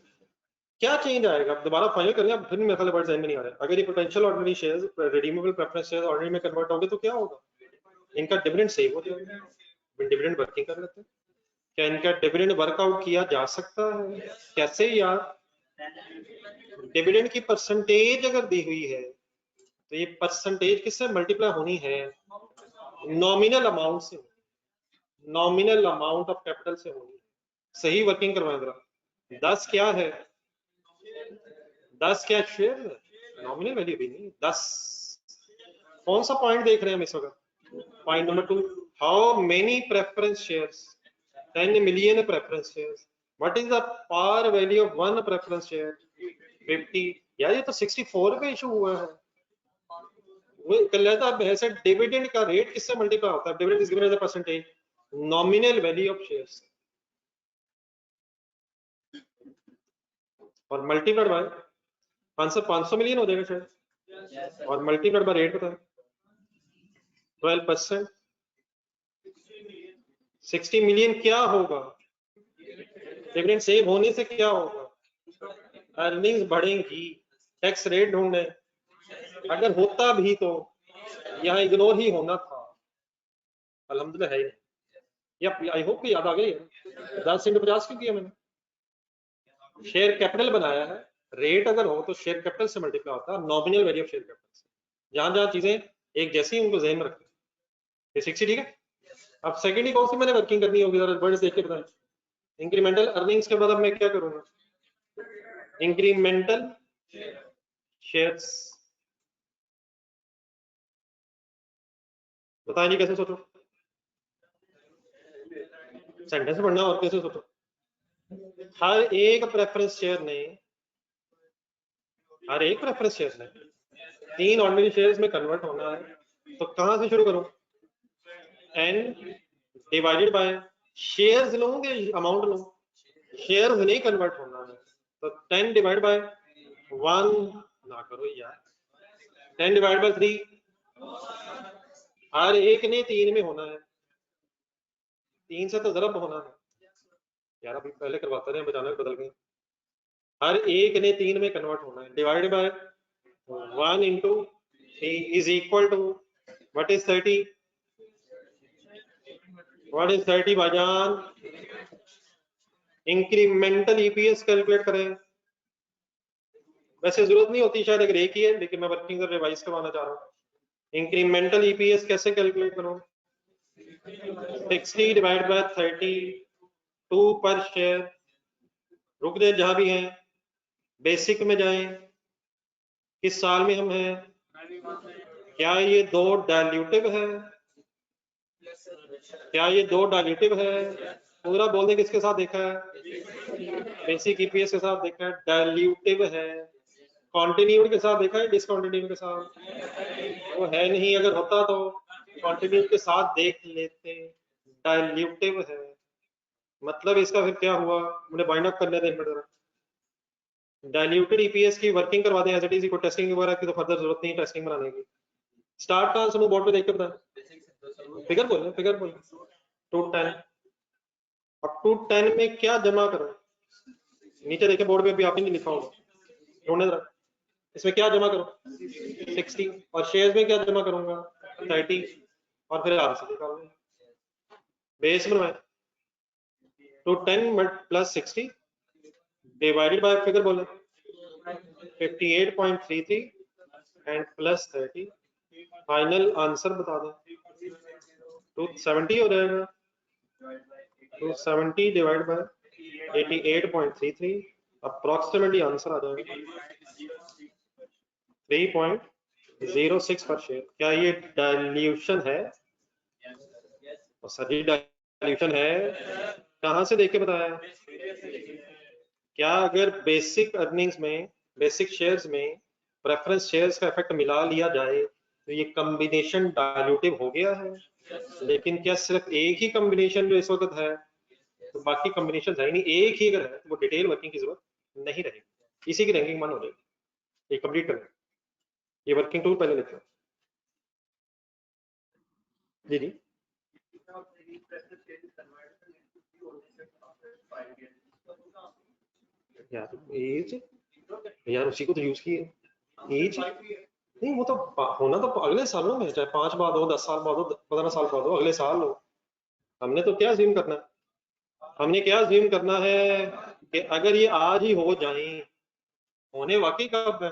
क्या चेंज आएगा, दोबारा फाइनल करें, अब फिर मेरे वर्ड में नहीं आ रहा है। अगर ये potential ordinary shares redeemable preference share ordinary में कन्वर्ट होंगे तो क्या होगा, इनका डिविडेंड सेव हो जाएगा। डिविडेंड वर्किंग कर लेते हैं, क्या इनका डिविडेंड वर्कआउट किया जा सकता है, कैसे यार। डिविडेंड की परसेंटेज अगर दी हुई है तो ये परसेंटेज किससे मल्टीप्लाई होनी है, नॉमिनल अमाउंट से, नॉमिनल अमाउंट ऑफ कैपिटल से होनी है। सही वर्किंग करवाएं जरा। 10 क्या है, 10 क्या शेयर है, नॉमिनल वैल्यू भी नहीं, 10। कौन सा पॉइंट देख रहे हैं हम इस वक्त, point number 2, how many preference shares, 10 million preference shares, what is the par value of one preference share, 50। यार ये तो 64 पे इशू हुआ है। वो कहता है ऐसे डिविडेंड का रेट किससे मल्टीप्लाई होता है, dividend is given as a percentage nominal value of shares, और मल्टीप्लाइड बाय आंसर 500 मिलियन हो जाएगा शायद, और मल्टीप्लाइड बाय रेट बताएं 12%, 60 मिलियन क्या होगा, डिविडेंड सेव होने से क्या होगा, अर्निंग्स बढ़ेंगी। टैक्स रेट ढूंढे, अगर होता भी तो यहाँ इग्नोर ही होना था, अल्हम्दुलिल्लाह है ही नहीं। आई होप याद आ गई है। 10 इंटू 50 क्यों किया मैंने, शेयर कैपिटल बनाया है, रेट अगर हो तो शेयर कैपिटल से मल्टीप्लाई होता है, nominal value of share capital से। जहां जहां चीजें एक जैसी उनको जहन में रखें। ये 60 ठीक है। अब सेकंड ही कौन सी मैंने वर्किंग करनी होगी, जरा वर्ड्स देख के बताएं। इंक्रीमेंटल अर्निंग्स के बाद अब मैं क्या करूंगा, इंक्रीमेंटल शेयर्स, बताएं जी कैसे सोचो, सेंटेंस पढ़ना और कैसे सोचो। हर एक प्रेफरेंस शेयर ने, हर एक प्रेफरेंस शेयर ने 3 ऑर्डिनरी शेयर्स में कन्वर्ट होना है, तो कहां से शुरू करूं, n डिवाइडेड बाय शेयर्स लूं कि अमाउंट लूं, शेयर्स नहीं कन्वर्ट होना है तो 10 डिवाइड बाय 1 ना करो यार, 10 डिवाइड बाय 3, हर एक ने 3 में होना है, 3 से तो जरब होना है, यार अभी पहले करवाते रहे, अचानक बदल गए। हर एक ने 3 में कन्वर्ट होना है। Divide by 1 into 3 is equal to what is 30? What is 30 भाईजान? इंक्रीमेंटल ईपीएस कैलकुलेट करें। वैसे जरूरत नहीं होती शायद, अगर एक ही है, लेकिन मैं वर्किंग का रिवाइज करवाना चाह रहा हूँ। इंक्रीमेंटल ईपीएस कैसे कैलकुलेट करूँ? 60 डिवाइड बाय 32 पर शेयर। रुक दे जहां भी हैं, बेसिक में जाएं। किस साल में हम हैं? क्या ये दो डाइल्यूटिव है? क्या ये दो डाइल्यूटिव है? पूरा बोलने किसके साथ देखा है? बेसिक ईपीएस के साथ देखा है। डाइल्यूटिव है। कॉन्टिन्यूड के साथ देखा है, डिसकॉन्टिन्यूड के साथ? वो है नहीं, अगर होता तो कॉन्टिन्यूड के साथ देख लेते। डाइल्यूटिव है मतलब इसका फिर क्या हुआ, मुझे बाइंड अप करने दें जरा। डाइल्यूटेड ईपीएस की वर्किंग करवा दें एज इट इज, को टेस्टिंग वगैरह की तो फर्दर जरूरत नहीं टेस्टिंग बनाने की। स्टार्ट कहां से बोर्ड पे देख के बता, फिगर बोल, फिगर बोल। 2 10 अब 2 10 में क्या जमा करो? नीचे देखे बोर्ड पे, अभी आपने नहीं लिखा होगा, ढूंढने जरा। इसमें क्या जमा करो? 60। और शेयर्स में क्या जमा करूंगा? 30। और फिर आंसर निकाल लो। बेस में 2 10 प्लस 60 डिवाइडेड बाय, फिगर बोले, 58.33 एंड प्लस 30। फाइनल आंसर बता दो। 270 हो जाएगा। 270 डिवाइड बाय 88.33, अप्रोक्सीमेटली आंसर आ जाएगा 3.06 पर शेयर। क्या ये डाइल्यूशन है? और सही डाइल्यूशन है। कहां से देख के बताया? क्या अगर बेसिक अर्निंग्स में, बेसिक शेयर्स में प्रेफरेंस शेयर्स का इफेक्ट मिला लिया जाए तो ये कॉम्बिनेशन डाइल्यूटिव हो गया है? लेकिन क्या सिर्फ एक ही कॉम्बिनेशन जो इस वक्त है, तो बाकी कॉम्बिनेशन है ही नहीं। एक ही अगर है तो वो डिटेल वर्किंग की जरूरत नहीं रहेगी, इसी की रैंकिंग मान हो जाएगी। ये कंप्लीट करना, ये वर्किंग टूल पहले लिखो। जी जी, यार एज, यार उसी को तो यूज किए। एज नहीं, वो तो होना तो अगले सालों में, चाहे 5 बाद हो, 10 साल बाद हो, 15 साल बाद हो, अगले साल हो। हमने तो क्या अज्यूम करना है? हमने क्या अज्यूम करना है कि अगर ये आज ही हो जाए, होने वाकई कब है?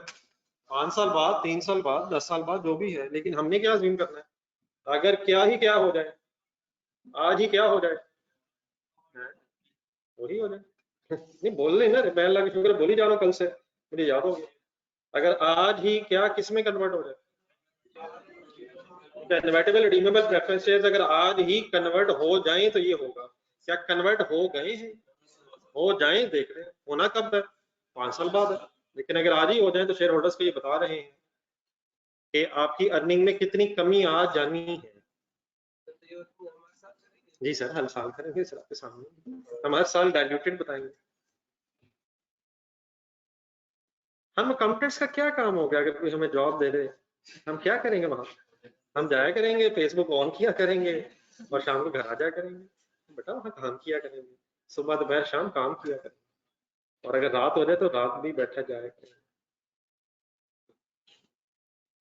5 साल बाद, 3 साल बाद, 10 साल बाद, जो भी है, लेकिन हमने क्या अज्यूम करना है? अगर क्या ही क्या हो जाए, आज ही क्या हो जाए, वही हो जाए। नहीं बोल रहे ना, मैं अल्लाह की शुक्र बोल ही जा रहा हूँ कल से, मुझे याद हो गया। अगर आज ही क्या किस में कन्वर्ट हो जाए? कन्वर्टेबल रिडीमेबल प्रेफरेंस शेयर्स अगर आज ही कन्वर्ट हो जाएं तो ये होगा। क्या कन्वर्ट हो गए हैं? हो जाएं, देख रहे हैं। होना कब है? 5 साल बाद है। लेकिन अगर आज ही हो जाए तो शेयर होल्डर्स को ये बता रहे हैं कि आपकी अर्निंग में कितनी कमी आ जानी है। जी सर, हर साल करेंगे सर, आपके सामने हम हर साल डाइल्यूटेड बताएंगे। हम अकाउंटेंट्स का क्या काम हो गया? अगर कोई हमें जॉब दे दे, हम क्या करेंगे वहां? हम जाया करेंगे, फेसबुक ऑन किया करेंगे और शाम को घर आ जाया करेंगे। बेटा वहां काम किया करेंगे, सुबह दोपहर शाम काम किया करेंगे। और अगर रात हो जाए तो रात भी बैठा जाया करेंगे,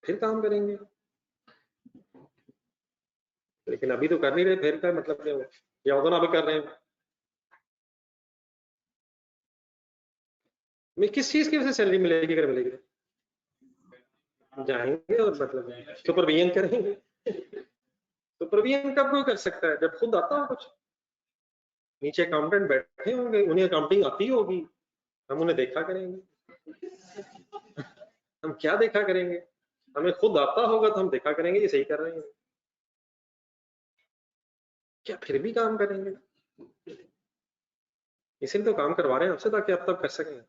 फिर काम करेंगे। लेकिन अभी तो कर नहीं रहे, फिर का मतलब क्या हुआ? या होगा ना अभी कर रहे हैं। मैं किस चीज की वजह से सैलरी मिलेगी? अगर मिलेगी जाएंगे और मतलब सुपरविजन करेंगे। सुपरविजन कब कोई कर सकता है? जब खुद आता हो कुछ। नीचे अकाउंटेंट बैठे होंगे, उन्हें अकाउंटिंग आती होगी, हम उन्हें देखा करेंगे। हम क्या देखा करेंगे? हमें खुद आता होगा तो हम देखा करेंगे ये सही कर रहे हैं क्या, फिर भी काम करेंगे। इसीलिए तो काम करवा रहे हैं आपसे, ताकि आप तब कर सकें।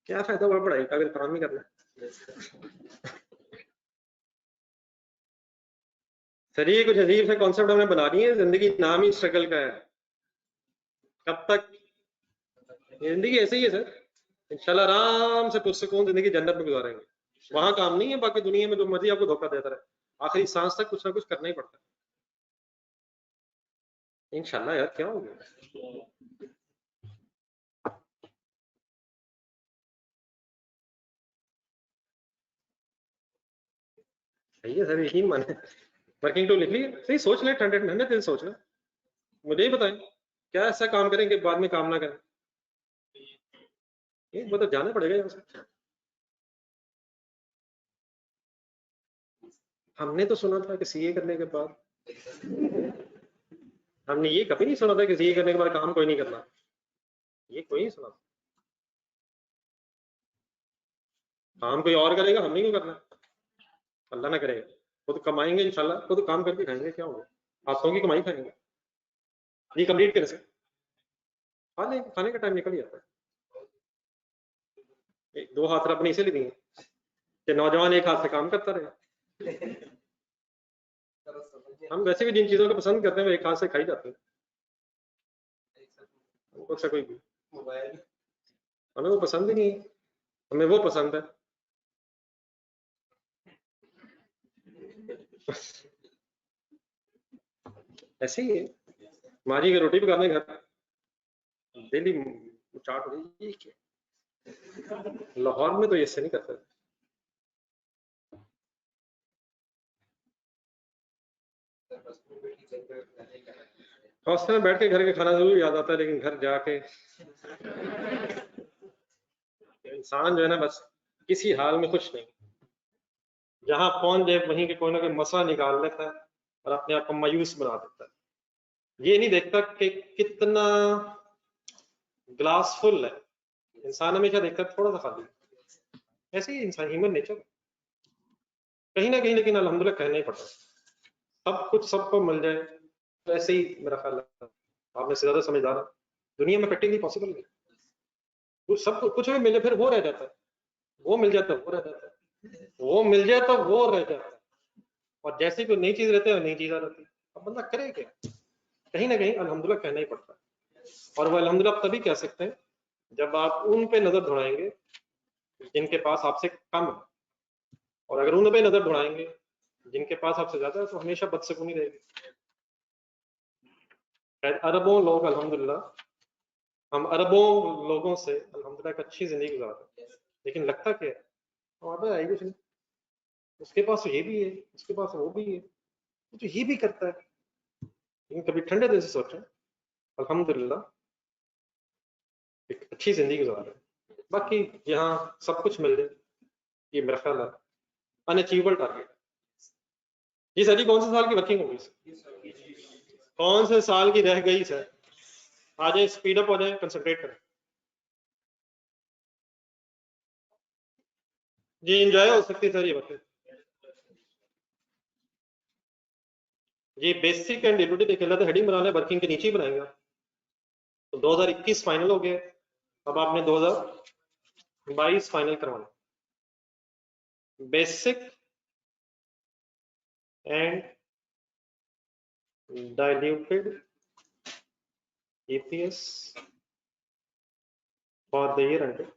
क्या फायदा हुआ पढ़ाई का अगर काम नहीं करना? सर ये कुछ अजीब से कॉन्सेप्ट हमने बना दिए, जिंदगी नाम ही स्ट्रगल का है। कब तक जिंदगी ऐसे ही है सर? इंशाल्लाह आराम से पुरसकून जिंदगी जन्नत में गुजारेंगे। वहां काम नहीं है, बाकी दुनिया में जो मर्जी आपको धोखा देता रहे, आखिरी सांस तक कुछ ना कुछ करना ही पड़ता है। इंशाल्लाह यार, क्या हो गया? सही है सर, यकीन माने। वर्किंग टू लिख ली सही, सोच ले, ठंडे ठंडे दिल सोच ले, मुझे ही बताएं क्या ऐसा काम करेंगे बाद में काम ना करें। ये वो तो जाना पड़ेगा यहाँ से। हमने तो सुना था कि सीए करने के बाद, हमने ये कभी नहीं सुना था कि सीए करने के बाद काम कोई नहीं करना। ये कोई नहीं सुना। काम कोई और करेगा, हमने क्यों करना? अल्लाह ना करेगा, खुद कमाएंगे इंशाल्लाह, खुद काम करके खाएंगे, क्या होगा? हाथों की कमाई खाएंगे। ये कंप्लीट कैसे? खाने खाने का टाइम निकल ही जाता है। दो हाथ रब ने इसीलिए दिए कि नौजवान एक हाथ से काम करता रहे। हम वैसे भी जिन चीजों को पसंद करते हैं वो एक हाथ से खाई जाते हैं। हमको ऐसा कोई हमें वो पसंद ही नहीं है, हमें वो पसंद है। ऐसे ही है, माजी की रोटी पकाने घर डेली चाट हो रही है, ये क्या? लाहौर में तो ऐसे नहीं करते। हॉस्टल में बैठ के घर के खाना जरूर याद आता है, लेकिन घर जाके इंसान जो है ना, बस किसी हाल में खुश नहीं। जहां पहुंच जाए वहीं के कोई ना कोई मसला निकाल लेता है और अपने आप को मायूस बना देता है। ये नहीं देखता कि कितना ग्लास फुल है। इंसान हमेशा देखता है थोड़ा सा खाली। ऐसे ही इंसान ह्यूमन नेचर कहीं ना कहीं, लेकिन अल्हम्दुलिल्लाह कहना ही पड़ता है। सब कुछ सबको मिल जाए तो ऐसे ही मेरा ख्याल है आप में से ज्यादा समझदार है। दुनिया में प्रैक्टिकली पॉसिबल नहीं। कुछ सब कुछ भी मिले फिर वो रह जाता है, वो मिल जाता है वो रह जाता है, वो मिल जाए तो वो रह जाता है। और जैसे कोई नई चीज रहती है नई चीज आ जाती है। अब बंदा करे क्या? कहीं ना कहीं अल्हम्दुलिल्लाह कहना ही पड़ता है। और वो अल्हम्दुलिल्लाह आप तभी कह सकते हैं जब आप उन पे नजर दौड़ाएंगे जिनके पास आपसे कम है। और अगर उन पे नजर दौड़ाएंगे जिनके पास आपसे ज्यादा है तो हमेशा बदसुकूनी रहेगी। शायद अरबों लोग अल्हम्दुलिल्लाह, हम अरबों लोगों से अल्हम्दुलिल्लाह एक अच्छी जिंदगी गुजार रहे हैं, लेकिन लगता क्या है वहां पर आएगी कुछ नहीं। उसके पास तो ये भी है, उसके पास वो भी है, वो तो ये भी करता है। लेकिन कभी ठंडे दिल से सोचें, अल्हम्दुलिल्लाह एक अच्छी जिंदगी गुजार रहे हैं। बाकी यहाँ सब कुछ मिल जाए, ये मेरा ख्याल है अनअचीवेबल टारगेट। ये सर कौन से साल की वर्किंग होगी? कौन से साल की रह गई सर? आ जाए, स्पीड अप हो जाए, कंसंट्रेट करें। जी इंजॉय हो सकती है सर ये बातें। जी बेसिक एंड डिलीवरी देख लेते हेडिंग बना ले, वर्किंग के नीचे ही बनाएंगे। तो 2021 फाइनल हो गया, अब आपने 2022 फाइनल करवाना। Basic and diluted EPS for the year ended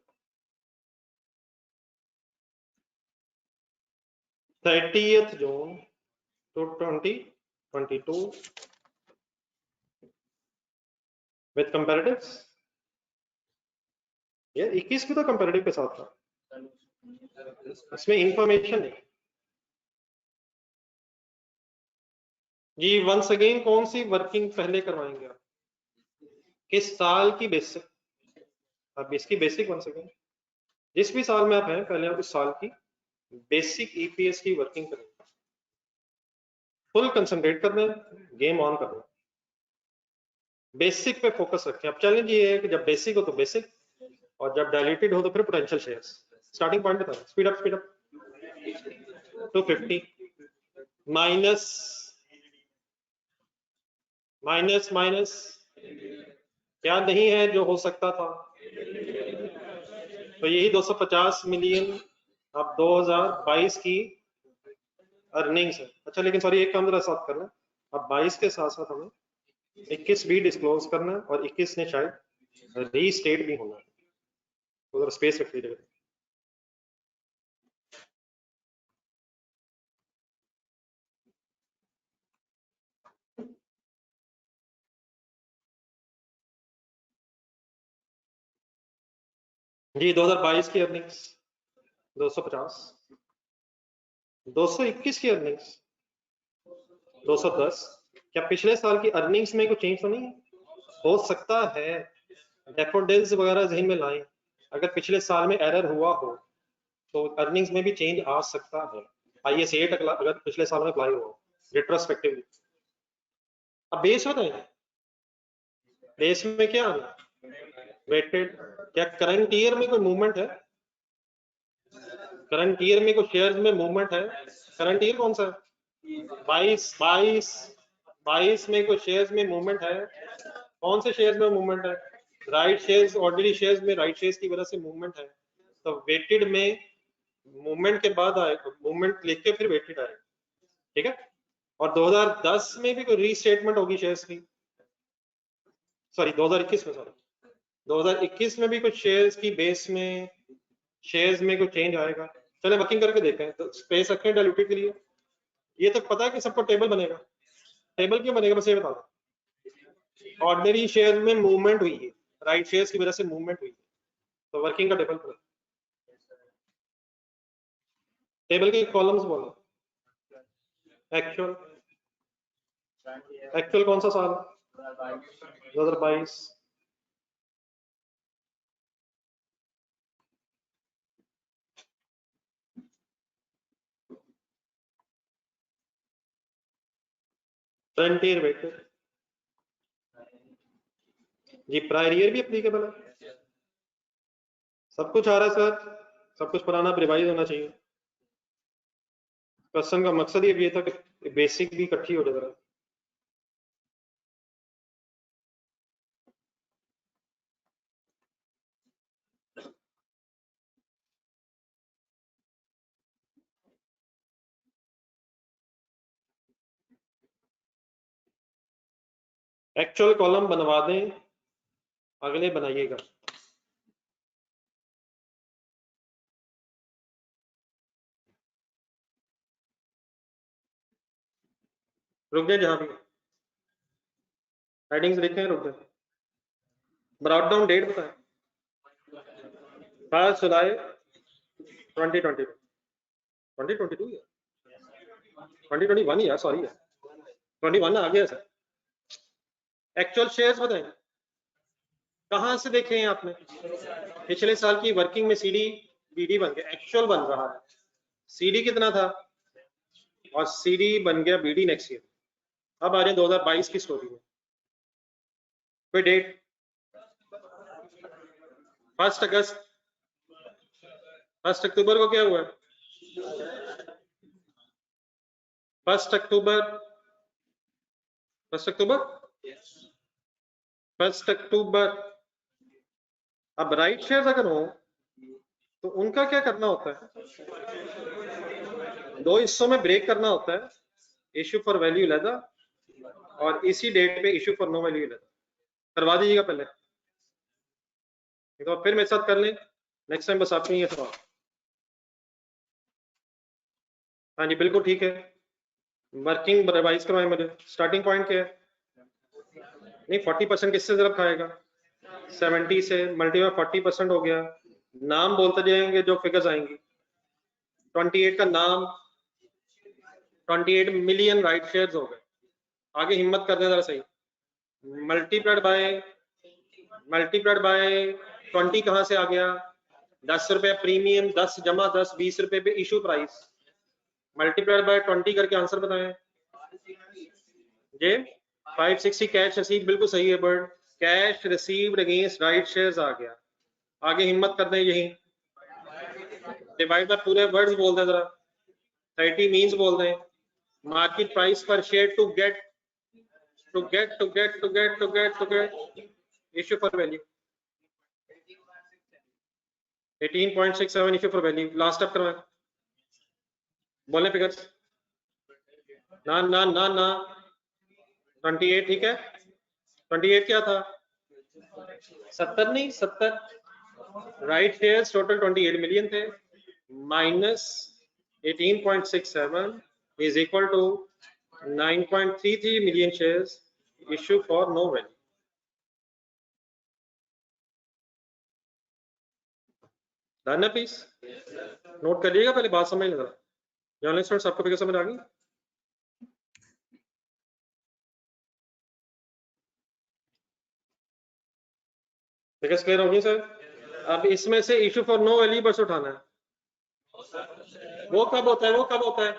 30th June to 2022 with comparatives। ये 21 भी तो कंपेरेटिव के साथ था, इसमें इंफॉर्मेशन नहीं। जी वंस अगेन कौन सी वर्किंग पहले करवाएंगे आप? किस साल की बेसिक? अब इसकी बेसिक वंस अगेन जिस भी साल में आप हैं पहले आप उस साल की बेसिक ईपीएस की वर्किंग करें। फुल कंसंट्रेट करना है, गेम ऑन करना है, बेसिक पे फोकस रखें। अब चैलेंज ये है कि जब बेसिक हो तो बेसिक, और जब डायल्यूटेड हो तो फिर पोटेंशियल शेयर्स। स्टार्टिंग पॉइंट बता, speed up speed up. 250 minus minus minus क्या नहीं है जो हो सकता था, तो यही 250 मिलियन अब 2022 की अर्निंग्स है। अच्छा लेकिन सॉरी एक काम जरा साथ करना, अब 22 के साथ साथ हमें 21 भी डिस्क्लोज करना है और 21 ने शायद रीस्टेट भी होना है, उधर स्पेस रख लीजिएगा। जी 2022 की अर्निंग्स 250, 221 की अर्निंग्स 210। क्या पिछले साल की अर्निंग्स में कोई चेंज तो नहीं हो सकता है? डैफोडिल्स वगैरह जहन में लाएं, अगर पिछले साल में एरर हुआ हो तो अर्निंग्स में भी चेंज आ सकता है। IAS 8 अगर पिछले साल में अप्लाई हुआ रिट्रोस्पेक्टिवली। अब बेस बताएं, बेस में क्या आना वेटेड। क्या करंट ईयर में कोई मूवमेंट है? करंट ईयर में कोई शेयर्स में मूवमेंट है? करंट ईयर कौन सा है? 22 में कोई शेयर्स में मूवमेंट है? कौन से शेयर्स में मूवमेंट है? राइट शेयर्स, ऑर्डिनरी शेयर्स में राइट शेयर्स की वजह से मूवमेंट है, तो वेटेड में मूवमेंट के बाद आएगा, मूवमेंट लिख के फिर वेटेड आएगा, ठीक है। और 2010 में भी कोई रीस्टेटमेंट होगी शेयर्स की, सॉरी 2021 में, सॉरी 2021 में भी कुछ शेयर्स की बेस में शेयर्स में कोई चेंज आएगा। चले वर्किंग करके देखें, तो स्पेस रखें डाइल्यूटेड के लिए। ये तो पता है कि सबको टेबल बनेगा, टेबल क्यों बनेगा बस ये बता दो। ऑर्डिनरी शेयर में मूवमेंट हुई है, राइट शेयर्स की वजह से मूवमेंट हुई है, तो वर्किंग का टेबल बना। टेबल के कॉलम्स बोलो। एक्चुअल, एक्चुअल कौन सा साल? 2022। करंट ईयर वेटेड जी, प्रायर ईयर भी एप्लीकेबल है। सब कुछ आ रहा है सर, सब कुछ पुराना रिवाइज होना चाहिए। क्वेश्चन का मकसद ये भी था कि बेसिक भी इकट्ठी हो जाए। एक्चुअल कॉलम बनवा दें, अगले बनाइएगा। रुक जाए जहां भी हेडिंग्स लिखे हैं, रुक जाए। ब्रॉट डाउन डेट बताएं। 1 जुलाई 2022, 2022 है, 2021 यार, सॉरी है 21 आ गया सर। एक्चुअल शेयर्स बताएं, कहां से देखे हैं आपने? पिछले साल की वर्किंग में CD BD बन गया, एक्चुअल बन रहा है। CD कितना था और CD बन गया BD नेक्स्ट ईयर। अब आ रहे 2022 की स्टोरी में। कोई डेट? 1 अगस्त, 1 अक्टूबर को क्या हुआ? 1 अक्टूबर, 1 अक्टूबर, 1 अक्टूबर। अब राइट शेयर अगर हो तो उनका क्या करना होता है? 2 हिस्सों में ब्रेक करना होता है, इश्यू फॉर वैल्यू लेदा और इसी डेट पे इश्यू फॉर नो वैल्यू लेदा। करवा दीजिएगा पहले, तो फिर मेरे साथ कर लें नेक्स्ट टाइम, बस आपको ये सवाल। हाँ जी बिल्कुल ठीक है, वर्किंग रिवाइज करवाएं मुझे। स्टार्टिंग पॉइंट क्या है? नहीं 40% किससे जरा खाएगा? 70 से मल्टीप्लाई 40% हो गया। नाम बोलते जाएंगे जो फिगर्स आएंगी। 28 का नाम, 28 मिलियन राइट शेयर्स हो गए। आगे हिम्मत करने जरा सही। मल्टीप्लाइड बाय 20 कहां से आ गया? 10 रुपए प्रीमियम, 10 जमा 10, 20 रुपए पे इशू प्राइस, मल्टीप्लाइड बाय 20 करके आंसर बताएं। जे 560 कैश रिसीव, बिल्कुल सही है बर्ड। Cash received against right shares आ गया। आगे हिम्मत कर दें, यही डिवाइड बाय पूरे वर्ड्स बोल दें जरा। 30 मींस बोल दें। मार्केट प्राइस पर share to get issue for value 18.67 issue for value. Last up करवाएं, बोले फिगर्स। ना ना ना ना 28 ठीक है। 28 क्या था? 70 नहीं, 70 राइट शेयर्स टोटल 28 मिलियन थे, minus 18.67 is equal to 9.33 million shares issue for no value. Done है प्लीज, नोट करिएगा, पहले बात समझ लेना। जर्नलिस्ट स्टूडेंट्स आपको फिगर समझ आ गई? फिगर्स क्लियर होगी सर? अब इसमें से इशू फॉर नो वैल्यू बस उठाना है। वो कब होता है, वो कब होता है?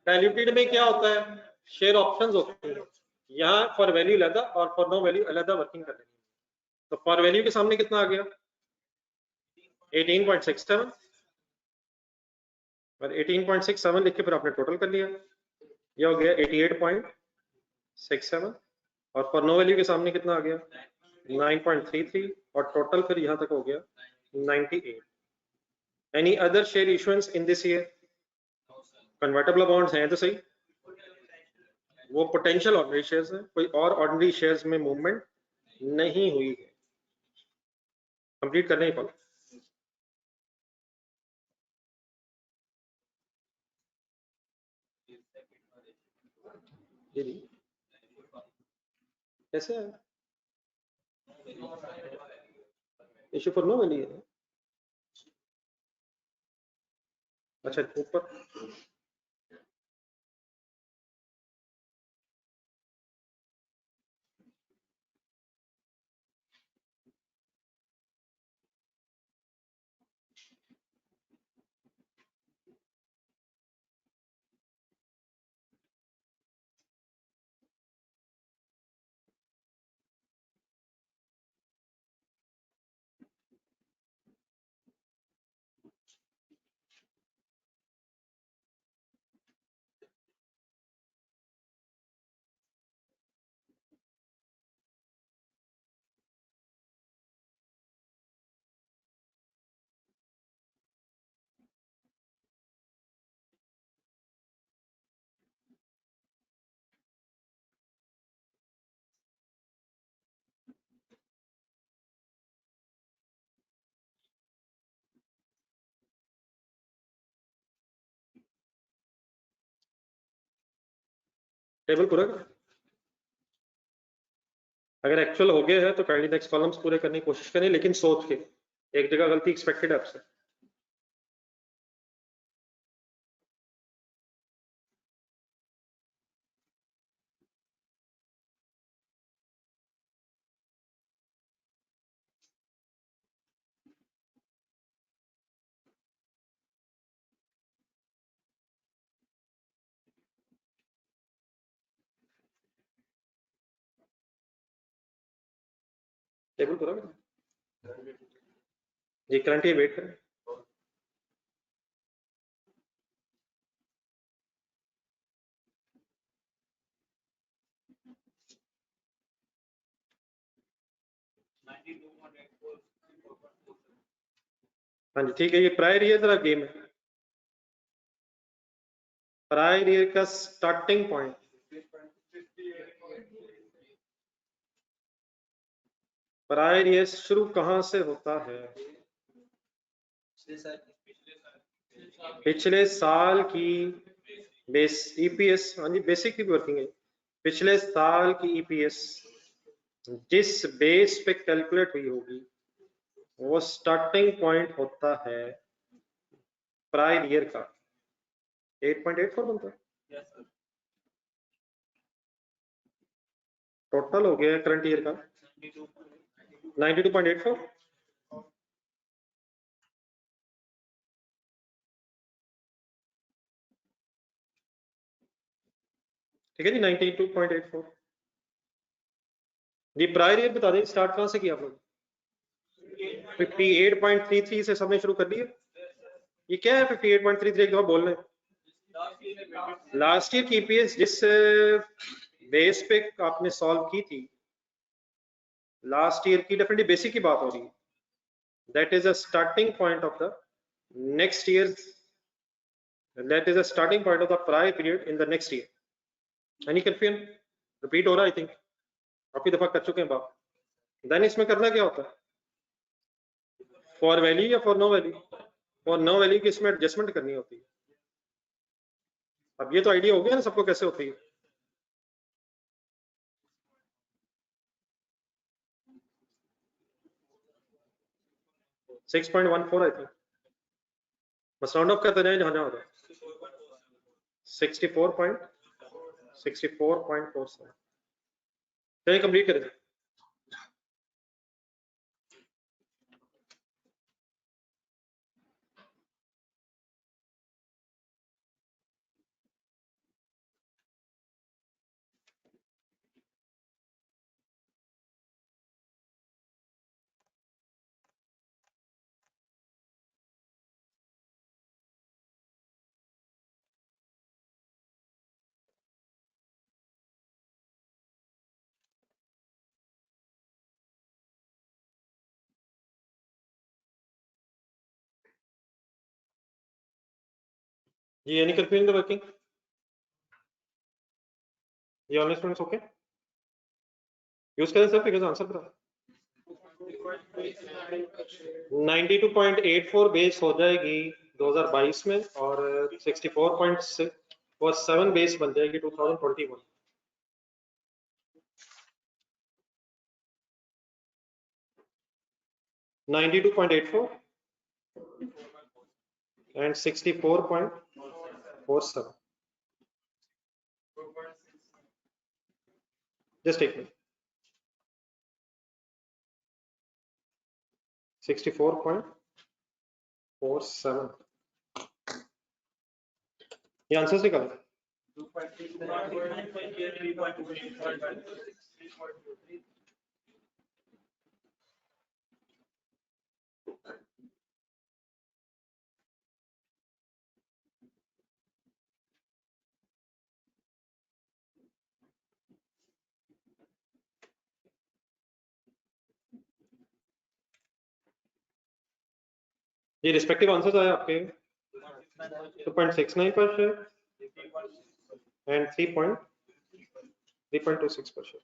डाइल्यूटेड में क्या होता है, शेयर ऑप्शंस होते हैं। यहाँ फॉर वैल्यू अलग और फॉर नो वैल्यू अलग वर्किंग कर लेंगे। तो फॉर वैल्यू के सामने कितना आ गया? 18.67 और 18.67 लिख के फिर आपने टोटल कर लिया, ये हो गया 88.67 और फॉर नो वैल्यू के सामने कितना आ गया? 9.33 और टोटल फिर यहाँ तक हो गया 98। Any other share issuance in this year? Convertible bonds हैं तो सही, वो पोटेंशियल ऑर्डिनरी शेयर्स हैं, कोई और ऑर्डिनरी शेयर्स में मूवमेंट नहीं हुई है। कंप्लीट करने ही पड़ा। कैसे है इशू फॉर नो वैल्यू है? अच्छा ऊपर टेबल पूरा कर। अगर एक्चुअल हो गया है तो काइंडली नेक्स्ट कॉलम्स पूरे करने की कोशिश करें, लेकिन सोच के, एक जगह गलती एक्सपेक्टेड है आपसे। टेबल पूरा करें जी, करंट ये वेट करें। हाँ जी ठीक है, ये प्रायर ईयर जरा गेम है। प्रायर ईयर का स्टार्टिंग पॉइंट प्रायर ईयर शुरू कहां से होता है? पिछले साल की बेस ईपीएस, हाँ जी बेसिक की वर्किंग है। पिछले साल की ईपीएस जिस बेस पे कैलकुलेट हुई होगी वो स्टार्टिंग पॉइंट होता है प्रायर ईयर का। 8.84 बनता है, टोटल हो गया करंट ईयर का 92.84। ठीक है जी, 92.84 जी। प्रायर ईयर बता दें स्टार्ट कहां से किया आप लोग? 58.33 से सबने शुरू कर दिया। ये क्या है 58.33? एक दफा बोल रहे हैं लास्ट ईयर की ईपीएस जिस बेस पे आपने सॉल्व की थी लास्ट ईयर की, डेफिनेटली बेसिक की बात हो रही है। That is a starting point of the next year, that is a starting point of the prior period in the next year. Any confusion? Repeat हो रहा है आई थिंक, काफी दफा कर चुके हैं बात। देन इसमें करना क्या होता है? फॉर वैल्यू या for no value? For no value की इसमें एडजस्टमेंट करनी होती है। अब ये तो आइडिया हो गया ना सबको कैसे होती है। 6.14 आई थिंक, बस राउंड ऑफ करते जाए जहां जहां होगा। 64.47 चलिए कंप्लीट करें। जी एनी कंफ्यूजन द वर्किंग? ये ऑनलाइन स्टूडेंट्स ओके यूज करें सर, फिगर्स आंसर बता। 92.84 बेस हो जाएगी 2022 में और 64.7 बेस बन जाएगी 2021। and 64.47. Just take me. 64.47. ये आंसर्स निकालो। ये रिस्पेक्टिव आंसर्स आए आपके 2.69 पर शेयर एंड 3.26 पर शेयर।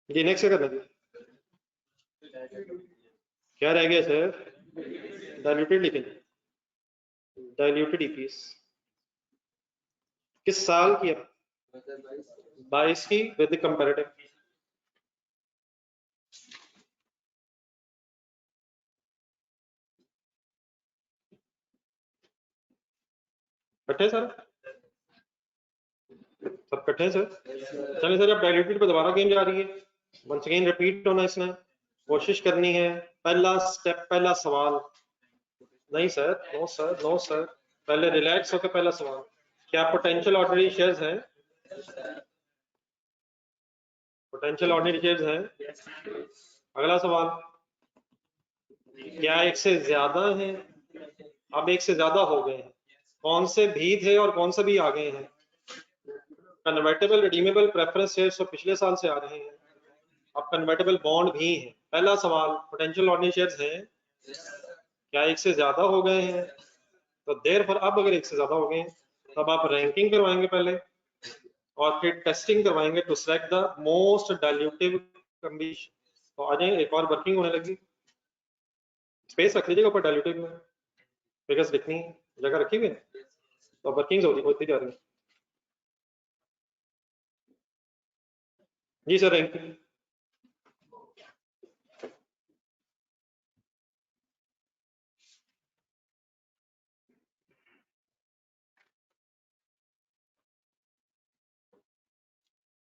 ये नेक्स्ट क्या करना है? क्या रह गया सर? डाइल्यूटेड लिखेंगे, डाइल्यूटेड ईपीएस किस साल की है? 22 की विद कंपैरेटिव। इकट्ठे सर, सब इकट्ठे सर। चलिए सर, अब डाइल्यूटेड पे दोबारा गेम जा रही है, वंस अगेन रिपीट होना इसने, कोशिश करनी है। पहला स्टेप, पहला सवाल। नहीं sir, no sir, no sir, पहले रिलैक्स होकर पहला सवाल। क्या पोटेंशियल ऑर्डिनरी शेयर्स हैं? पोटेंशियल ऑर्डिनरी शेयर्स हैं। अगला सवाल, क्या एक से ज्यादा है? अब एक से ज्यादा हो गए हैं, कौन से भी थे और कौन से भी आ गए हैं? कन्वर्टेबल रिडीमेबल प्रेफरेंस शेयर्स तो पिछले साल से आ रहे हैं, अब कन्वर्टेबल बॉन्ड भी हैं। पहला सवाल, पोटेंशियल ऑर्डिनरी शेयर्स हैं, क्या एक से ज्यादा हो गए हैं? तो देर पर अब अगर एक से ज्यादा हो गए हैं तब आप रैंकिंग करवाएंगे पहले और फिर टेस्टिंग करवाएंगे to select the most dilutive condition. तो आ जाए, एक और वर्किंग होने लगी। स्पेस रख लीजिएगा ऊपर डाइल्यूटिव में, फिगर्स लिखनी है, जगह रखी हुई है तो वर्किंग्स होती जा रही है। जी सर, रैंकिंग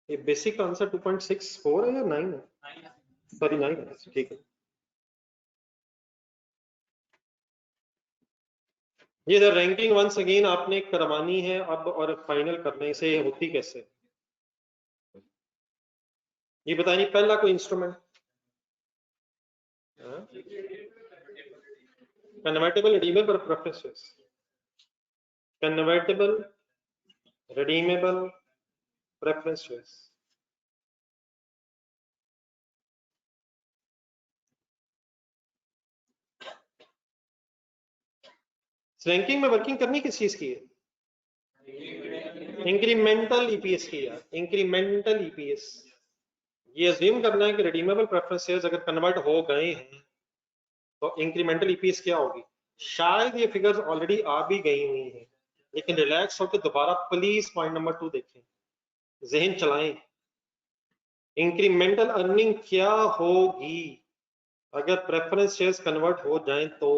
ये बेसिक आंसर 2.64 है या 9 है? सॉरी 9 है, ठीक है। ये सर रैंकिंग वंस अगेन आपने करवानी है अब, और फाइनल करने से होती कैसे ये बताइए। पहला कोई instrument, convertible redeemable preferences, convertible redeemable preferences. Ranking में वर्किंग करनी किस चीज की है? इंक्रीमेंटल ईपीएस की है, इंक्रीमेंटल ईपीएस। ये अज्यूम करना है कि रिडीमेबल प्रेफरेंस शेयर्स अगर कन्वर्ट हो गए हैं तो इंक्रीमेंटल ईपीएस क्या होगी। शायद ये फिगर्स ऑलरेडी आ भी गई हुई हैं, लेकिन रिलैक्स होकर दोबारा प्लीज पॉइंट नंबर 2 देखें, जहन चलाएं। इंक्रीमेंटल अर्निंग क्या होगी? अगर प्रेफरेंस शेयर्स कन्वर्ट हो जाएं तो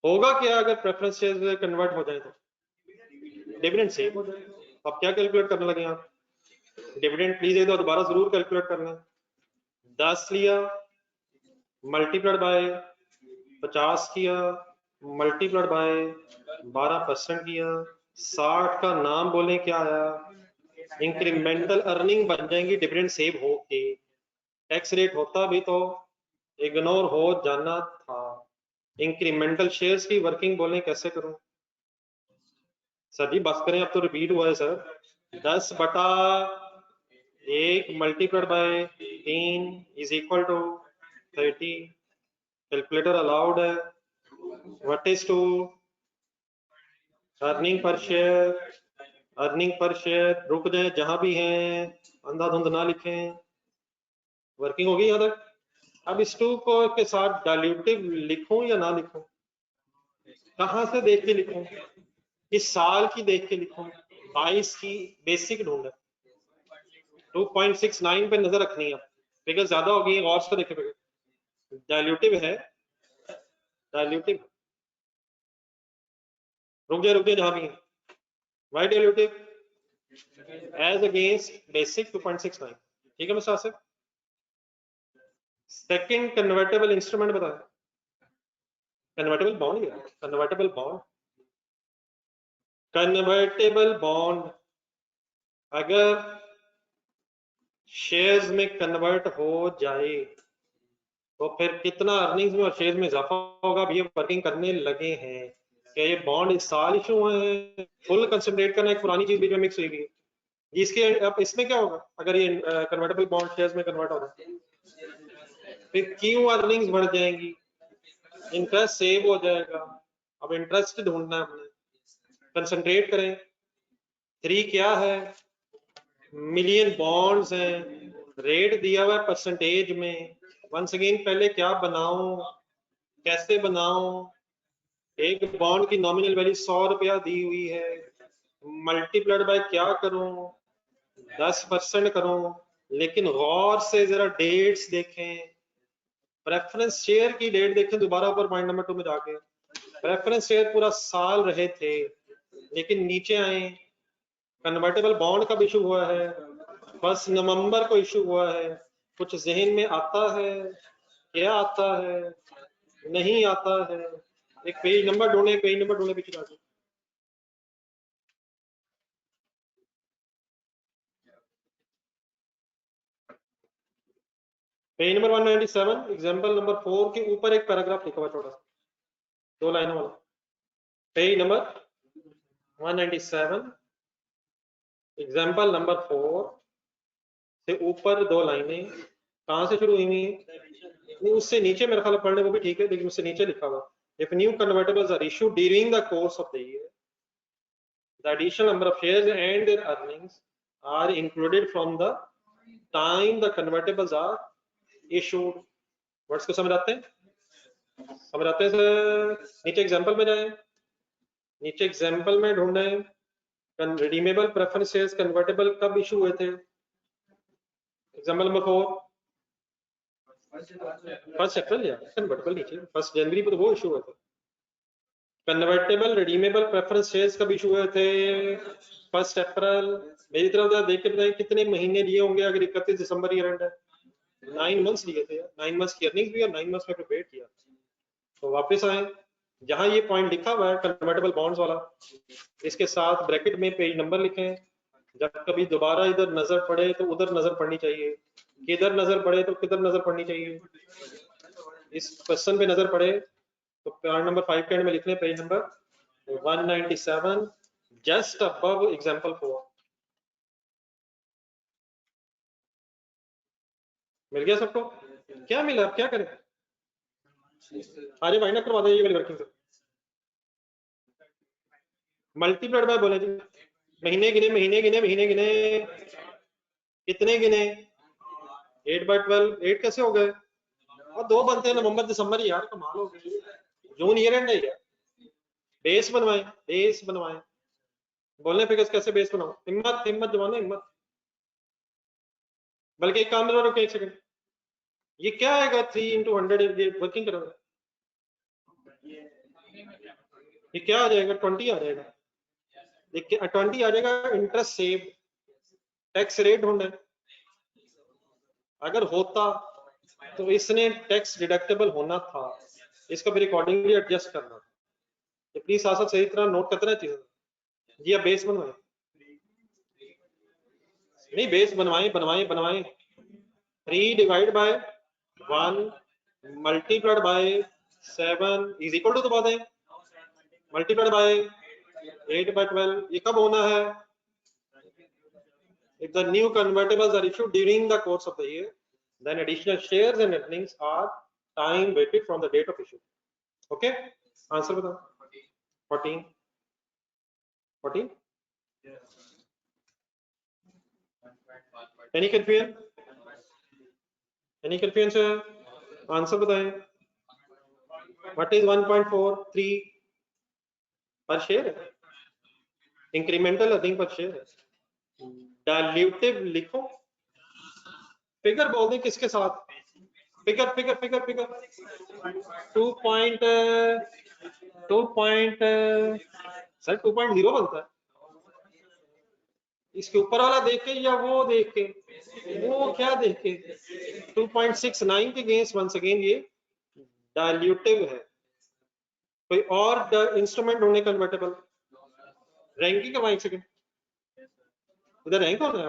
होगा क्या? अगर प्रेफरेंस शेयर्स कन्वर्ट हो जाए तो डिविडेंड सेव हो जाएगा। अब क्या कैलकुलेट करने लगे आप? डिविडेंड प्लीज एक दोबारा जरूर कैलकुलेट करना। 10 लिया मल्टीप्लाइड बाय 50 किया मल्टीप्लाइड बाय 12% किया 60 का नाम बोले क्या आया? इंक्रीमेंटल अर्निंग बन जाएंगी डिविडेंड सेव हो के। टैक्स रेट होता भी तो इग्नोर हो जाना था। इंक्रीमेंटल शेयर्स की वर्किंग बोले कैसे करूं? सर जी बस करें, अब तो रिपीट हुआ है sir. 10/1 multiplied by 3 is equal to 30। Calculator allowed है। What is to earning per share? Earning per share रुक जाए जहां भी हैं, अंधाधुंध ना लिखें। वर्किंग होगी यहाँ तक? अब इस टू को के साथ डाइल्यूटिव लिखूं या ना लिखूं? कहां से देख के लिखूं? इस साल की देख के लिखूं? 22 की बेसिक ढूंढे। 2.69 पे नजर रखनी है। फिगर ज्यादा होगी, और से देखे फिगर डाइल्यूटिव है। डाइल्यूटिव रुक जाए जहां भी है। Why dilutive as against basic 2.69। ठीक है mister Asif. Second convertible instrument बताएं। कन्वर्टेबल बॉन्ड या कन्वर्टेबल बॉन्ड? कन्वर्टेबल बॉन्ड अगर शेयर्स में कन्वर्ट हो जाए तो फिर कितना अर्निंग्स में और शेयर्स में इजाफा होगा? अब ये वर्किंग करने लगे हैं कि ये बॉन्ड इस साल इशू हुए हैं। फुल कंसंट्रेट करना, एक पुरानी चीज बीच में मिक्स हुई है। इसके अब इसमें क्या होगा अगर ये कन्वर्टेबल बॉन्ड शेयर्स में कन्वर्ट हो रहा है? फिर क्यों अर्निंग्स बढ़ जाएंगी, इंटरेस्ट सेव हो जाएगा। अब इंटरेस्ट ढूंढना है हमने, कंसंट्रेट करें। 3 क्या है? मिलियन बॉन्ड्स हैं, रेट दिया हुआ है परसेंटेज में। वंस अगेन पहले क्या बनाऊं, कैसे बनाऊं? एक बॉन्ड की नॉमिनल वैल्यू 100 रुपया दी हुई है, मल्टीप्लाइड बाय क्या करूं? 10% करूं। लेकिन गौर से जरा डेट्स देखें, प्रेफरेंस शेयर की डेट देखें दोबारा ऊपर पॉइंट नंबर 2 में जाके। प्रेफरेंस शेयर पूरा साल रहे थे, लेकिन नीचे आए कन्वर्टेबल बॉन्ड कब इशू हुआ है? 1 नवंबर को इशू हुआ है। कुछ जहन में आता है? क्या आता है? नहीं आता है। एक पेज नंबर ढूंढे, पेज नंबर ढूंढे पीछे जाके। पेज नंबर 197 एग्जांपल नंबर 4 के ऊपर एक पैराग्राफ लिखा हुआ छोटा सा, 2 लाइनों वाला। पेज नंबर 197 एग्जांपल नंबर 4 से ऊपर 2 लाइनें कहां से शुरू हुई हुई है? नहीं, उससे नीचे मेरे ख्याल पढ़ने को भी ठीक है, लेकिन उससे नीचे लिखा हुआ if new convertibles are issued during the course of the year the additional number of shares and their earnings are included from the time the convertibles are issued। Words को समझ आते हैं? समझ आते हैं सर? नीचे एग्जांपल में जाएं, नीचे एग्जांपल में ढूंढे रिडीमेबल प्रेफरेंस शेयर्स कन्वर्टेबल कब इशू हुए थे? एग्जांपल नंबर 4 1 अप्रैल या कन्वर्टेबल नीचे 1 जनवरी पर तो वो इशू हुए थे। कन्वर्टेबल रिडीमेबल प्रेफरेंस शेयर्स कब इशू हुए थे? 1 अप्रैल। मेरी तरफ देख के बताएं कितने महीने लिए होंगे अगर 31 दिसंबर ईयर एंड है? 9 मंथ्स लिए थे, 9 मंथ्स की अर्निंग्स भी और 9 मंथ्स में प्रिपेयर किया। तो वापस आए, जहां ये पॉइंट लिखा हुआ है कन्वर्टेबल बॉन्ड्स वाला, इसके साथ ब्रैकेट में पेज नंबर लिखें। जब कभी दोबारा इधर नजर पड़े तो उधर नजर पड़नी चाहिए, किधर नजर पड़े तो किधर नजर पड़नी चाहिए। इस क्वेश्चन पे नजर पड़े तो पॉइंट नंबर 5 के एंड में लिखने page number 197 just above example 4। मिल गया सबको? क्या मिला? अब क्या करें? आगे भाई ना करवा दे ये वाली वर्किंग से। मल्टीप्लाइड बाय बोले जी, महीने गिने महीने गिने महीने गिने, कितने गिने? 8/12। 8 कैसे हो गए? और 2 बनते हैं नवंबर दिसंबर यार, कमाल हो गई। जून ईयर एंड है यार। बेस बनवाएं, बेस बनवाएं। बोलने फिगर्स कैसे बेस बनाओ, हिम्मत हिम्मत जमाना हिम्मत। बल्कि एक काम करो, रुको एक सेकंड, ये क्या आएगा 3 into 100, ये वर्किंग करोगे, ये क्या आ जाएगा 20 आ जाएगा, 20 आ जाएगा। इंटरेस्ट सेव, टैक्स रेट ढूंढे, अगर होता तो इसने टैक्स डिडक्टेबल होना था, इसको भी अकॉर्डिंगली एडजस्ट करना था। तो प्लीज साथ सही तरह नोट करते रहे चीजें। जी आप बेस बनवाए, नहीं बेस बनवाए बनवाए बनवाए। 3 divide by 1 multiplied by 7 is equal to, तो बात है मल्टीप्लाइड बाय 8 by 12, ये कब होना है? If the new convertibles are issued during the course of the year, then additional shares and earnings are time weighted from the date of issue. Okay? Answer बताओ। 14 14 Any confusion? Any confusion sir? Answer बताएं। What is 1.43 per share? Incremental earning per share। Dilutive लिखो, figure बोल दें किसके साथ, figure figure figure figure 2.2 sir 2.0 बनता है। इसके ऊपर वाला देख के या वो देख के, वो क्या देख के 2.69 के अगेंस्ट वंस अगेन ये डाइल्यूटिव है। कोई और इंस्ट्रूमेंट होने कन्वर्टेबल, रैंकिंग का 1 सेकंड, इधर रैंक होना है।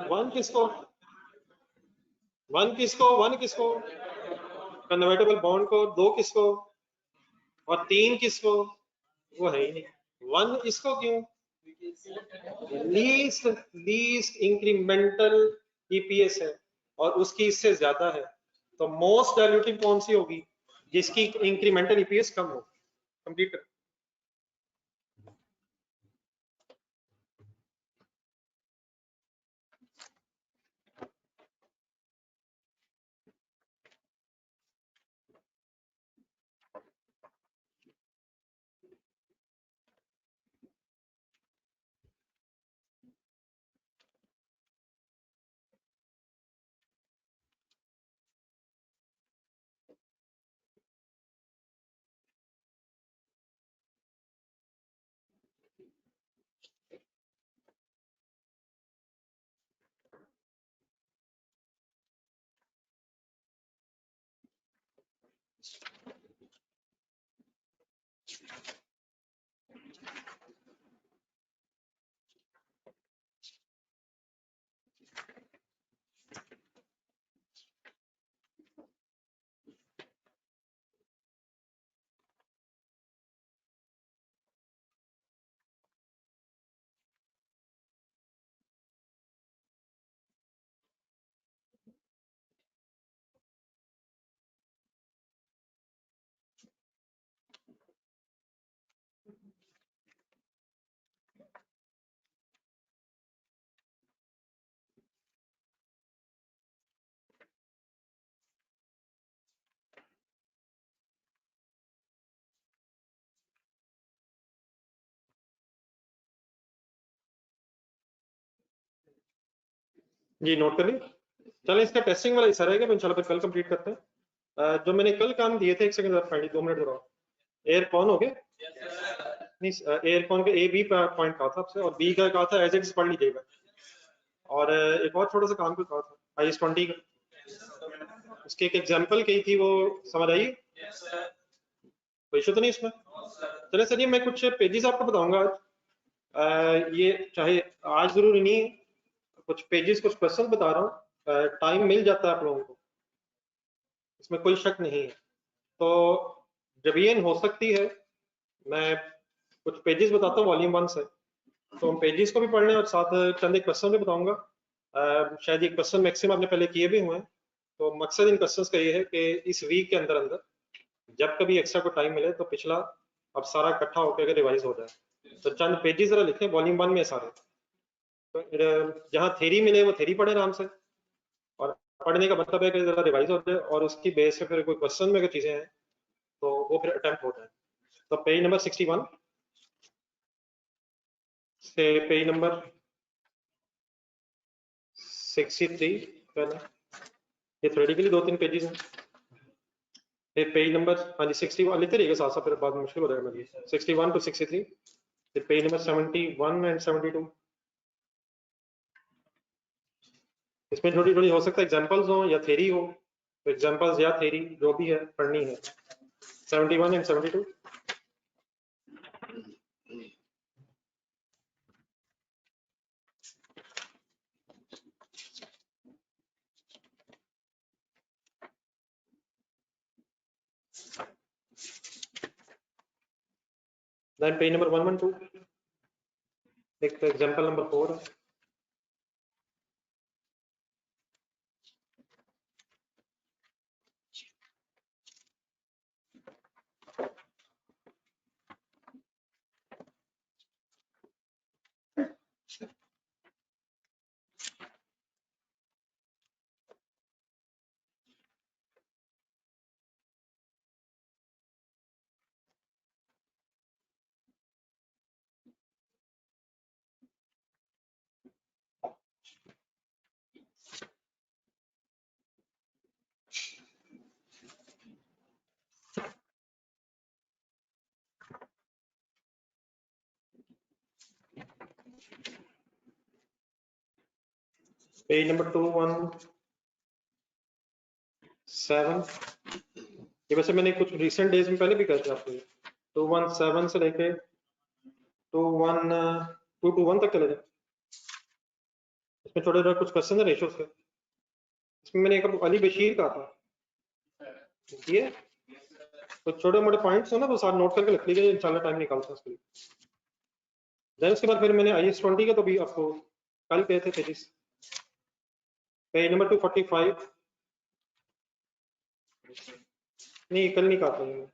1 किसको, 1 किसको, 1 किसको, कन्वर्टेबल बॉन्ड को, 2 किसको और 3 किसको, वो है ही नहीं। 1 इसको क्यों, लीस्ट लीस्ट इंक्रीमेंटल ईपीएस है और उसकी इससे ज्यादा है, तो मोस्ट डाइल्यूटिव कौन सी होगी, जिसकी इंक्रीमेंटल ईपीएस कम हो। कंप्लीट कर। जी नोट कर लिया। चलो इसका टेस्टिंग वाला हिस्सा रहेगा, इंशाल्लाह फिर कल कंप्लीट करते हैं। जो मैंने कल काम दिए थे, 1 सेकंड 2 मिनट रुको। एयर कौन हो गया, नहीं एयर कौन का ए बी पॉइंट कहा था आपसे, और बी का कहा था एज इट इज पढ़ लीजिएगा, और एक और छोटा सा काम को कहा था IS-20 का, उसकी एक एग्जांपल कही थी, वो समझ आई, कोई इशू तो नहीं इसमें। चले सर, ये मैं कुछ पेजेस आपको बताऊंगा आज, ये चाहे आज जरूरी नहीं, कुछ पेजेस कुछ क्वेश्चन बता रहा हूँ, टाइम मिल जाता है आप लोगों को, इसमें कोई शक नहीं है। तो जबीन हो सकती है, मैं कुछ पेजेस बताता हूँ वॉल्यूम 1 से, तो हम पेजेस को भी पढ़ लें और साथ चंद एक क्वेश्चन भी बताऊंगा। शायद ये क्वेश्चन मैक्सिमम आपने पहले किए भी हुए हैं, तो मकसद इन क्वेश्चंस का ये है कि इस वीक के अंदर अंदर जब कभी एक्स्ट्रा को टाइम मिले तो पिछला अब सारा इकट्ठा होकर अगर रिवाइज हो जाए। तो चंद पेजेस जरा लिखें, वॉल्यूम 1 में सारे, तो जहाँ थेरी मिले वो थेरी पढ़े आराम से, और पढ़ने का मतलब है कि जरा रिवाइज हो जाए और उसकी बेस पे फिर कोई क्वेश्चन में अगर चीजें हैं तो वो फिर अटेम्प्ट हो जाए। तो पेज नंबर 61 से पेज नंबर 63 पहले, ये थ्योरेटिकली 2-3 पेजेस हैं। ये पेज नंबर, हाँ जी 61 लिखते रहिएगा साथ साथ, फिर बाद में मुश्किल हो जाएगा मेरे लिए। 61 to 63, फिर पेज नंबर 71 एंड 72। इसमें थोड़ी थोड़ी हो सकता है एग्जांपल्स हो या थ्योरी हो, तो एग्जांपल्स या थ्योरी जो भी है पढ़नी है। 71 एंड 72। Then page number 112, एक example number 4 है। पेज नंबर 217, ये वैसे मैंने कुछ रिसेंट डेज में पहले भी कहते आपको। 217 से लेके 221 तक चले जाए। इसमें छोटे छोटे कुछ क्वेश्चन है रेशियोज के। इसमें मैंने एक अली बशीर का था, ये तो छोटे मोटे पॉइंट्स हो ना, तो साथ नोट करके लिख लीजिए, इंशाल्लाह टाइम निकालता है उसके लिए। देन उसके बाद फिर मैंने IS-20 का तो भी आपको कल कहे थे पेजेस। पेज नंबर 245, नहीं कल नहीं कहा था ये।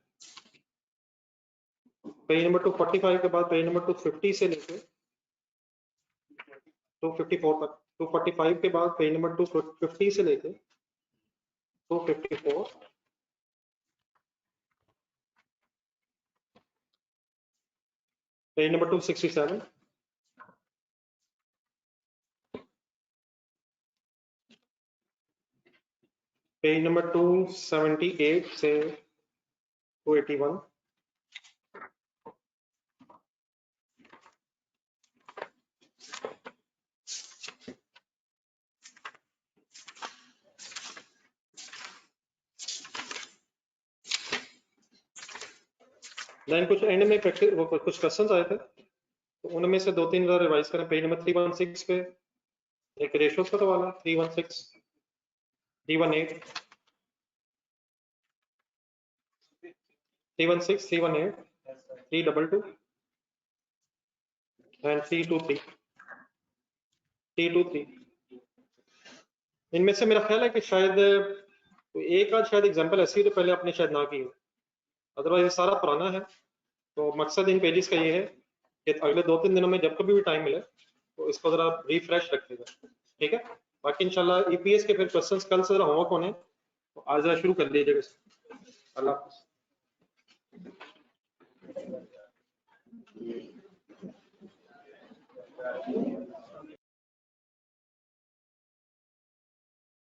पेज नंबर 245 के बाद पेज नंबर 250 से लेके 254 तक। 245 के बाद पेज नंबर 250 से लेके 254, पेज नंबर 267, पेज नंबर 278 से 281, देन कुछ एंड में प्रैक्टिस वो कुछ क्वेश्चंस आए थे, तो उनमें से 2-3 बार रिवाइज करें। पेज नंबर 316 पे एक रेशियोज का सवाल है, 316, 318, 316, 318, 322 एंड 323, 323। इनमें से मेरा ख्याल है कि शायद एक आध शायद एग्जांपल ऐसी तो पहले आपने शायद ना की हो, अदरवाइज ये सारा पुराना है। तो मकसद इन पेजेस का ये है कि अगले 2-3 दिनों में जब कभी भी टाइम मिले तो इसको जरा रिफ्रेश रखिएगा, ठीक है। बाकी इंशाल्लाह EPS के फिर क्वेश्चंस कल से जरा होमवर्क होने, तो आज जरा शुरू कर लीजिएगा। अल्लाह हाफ़िज़।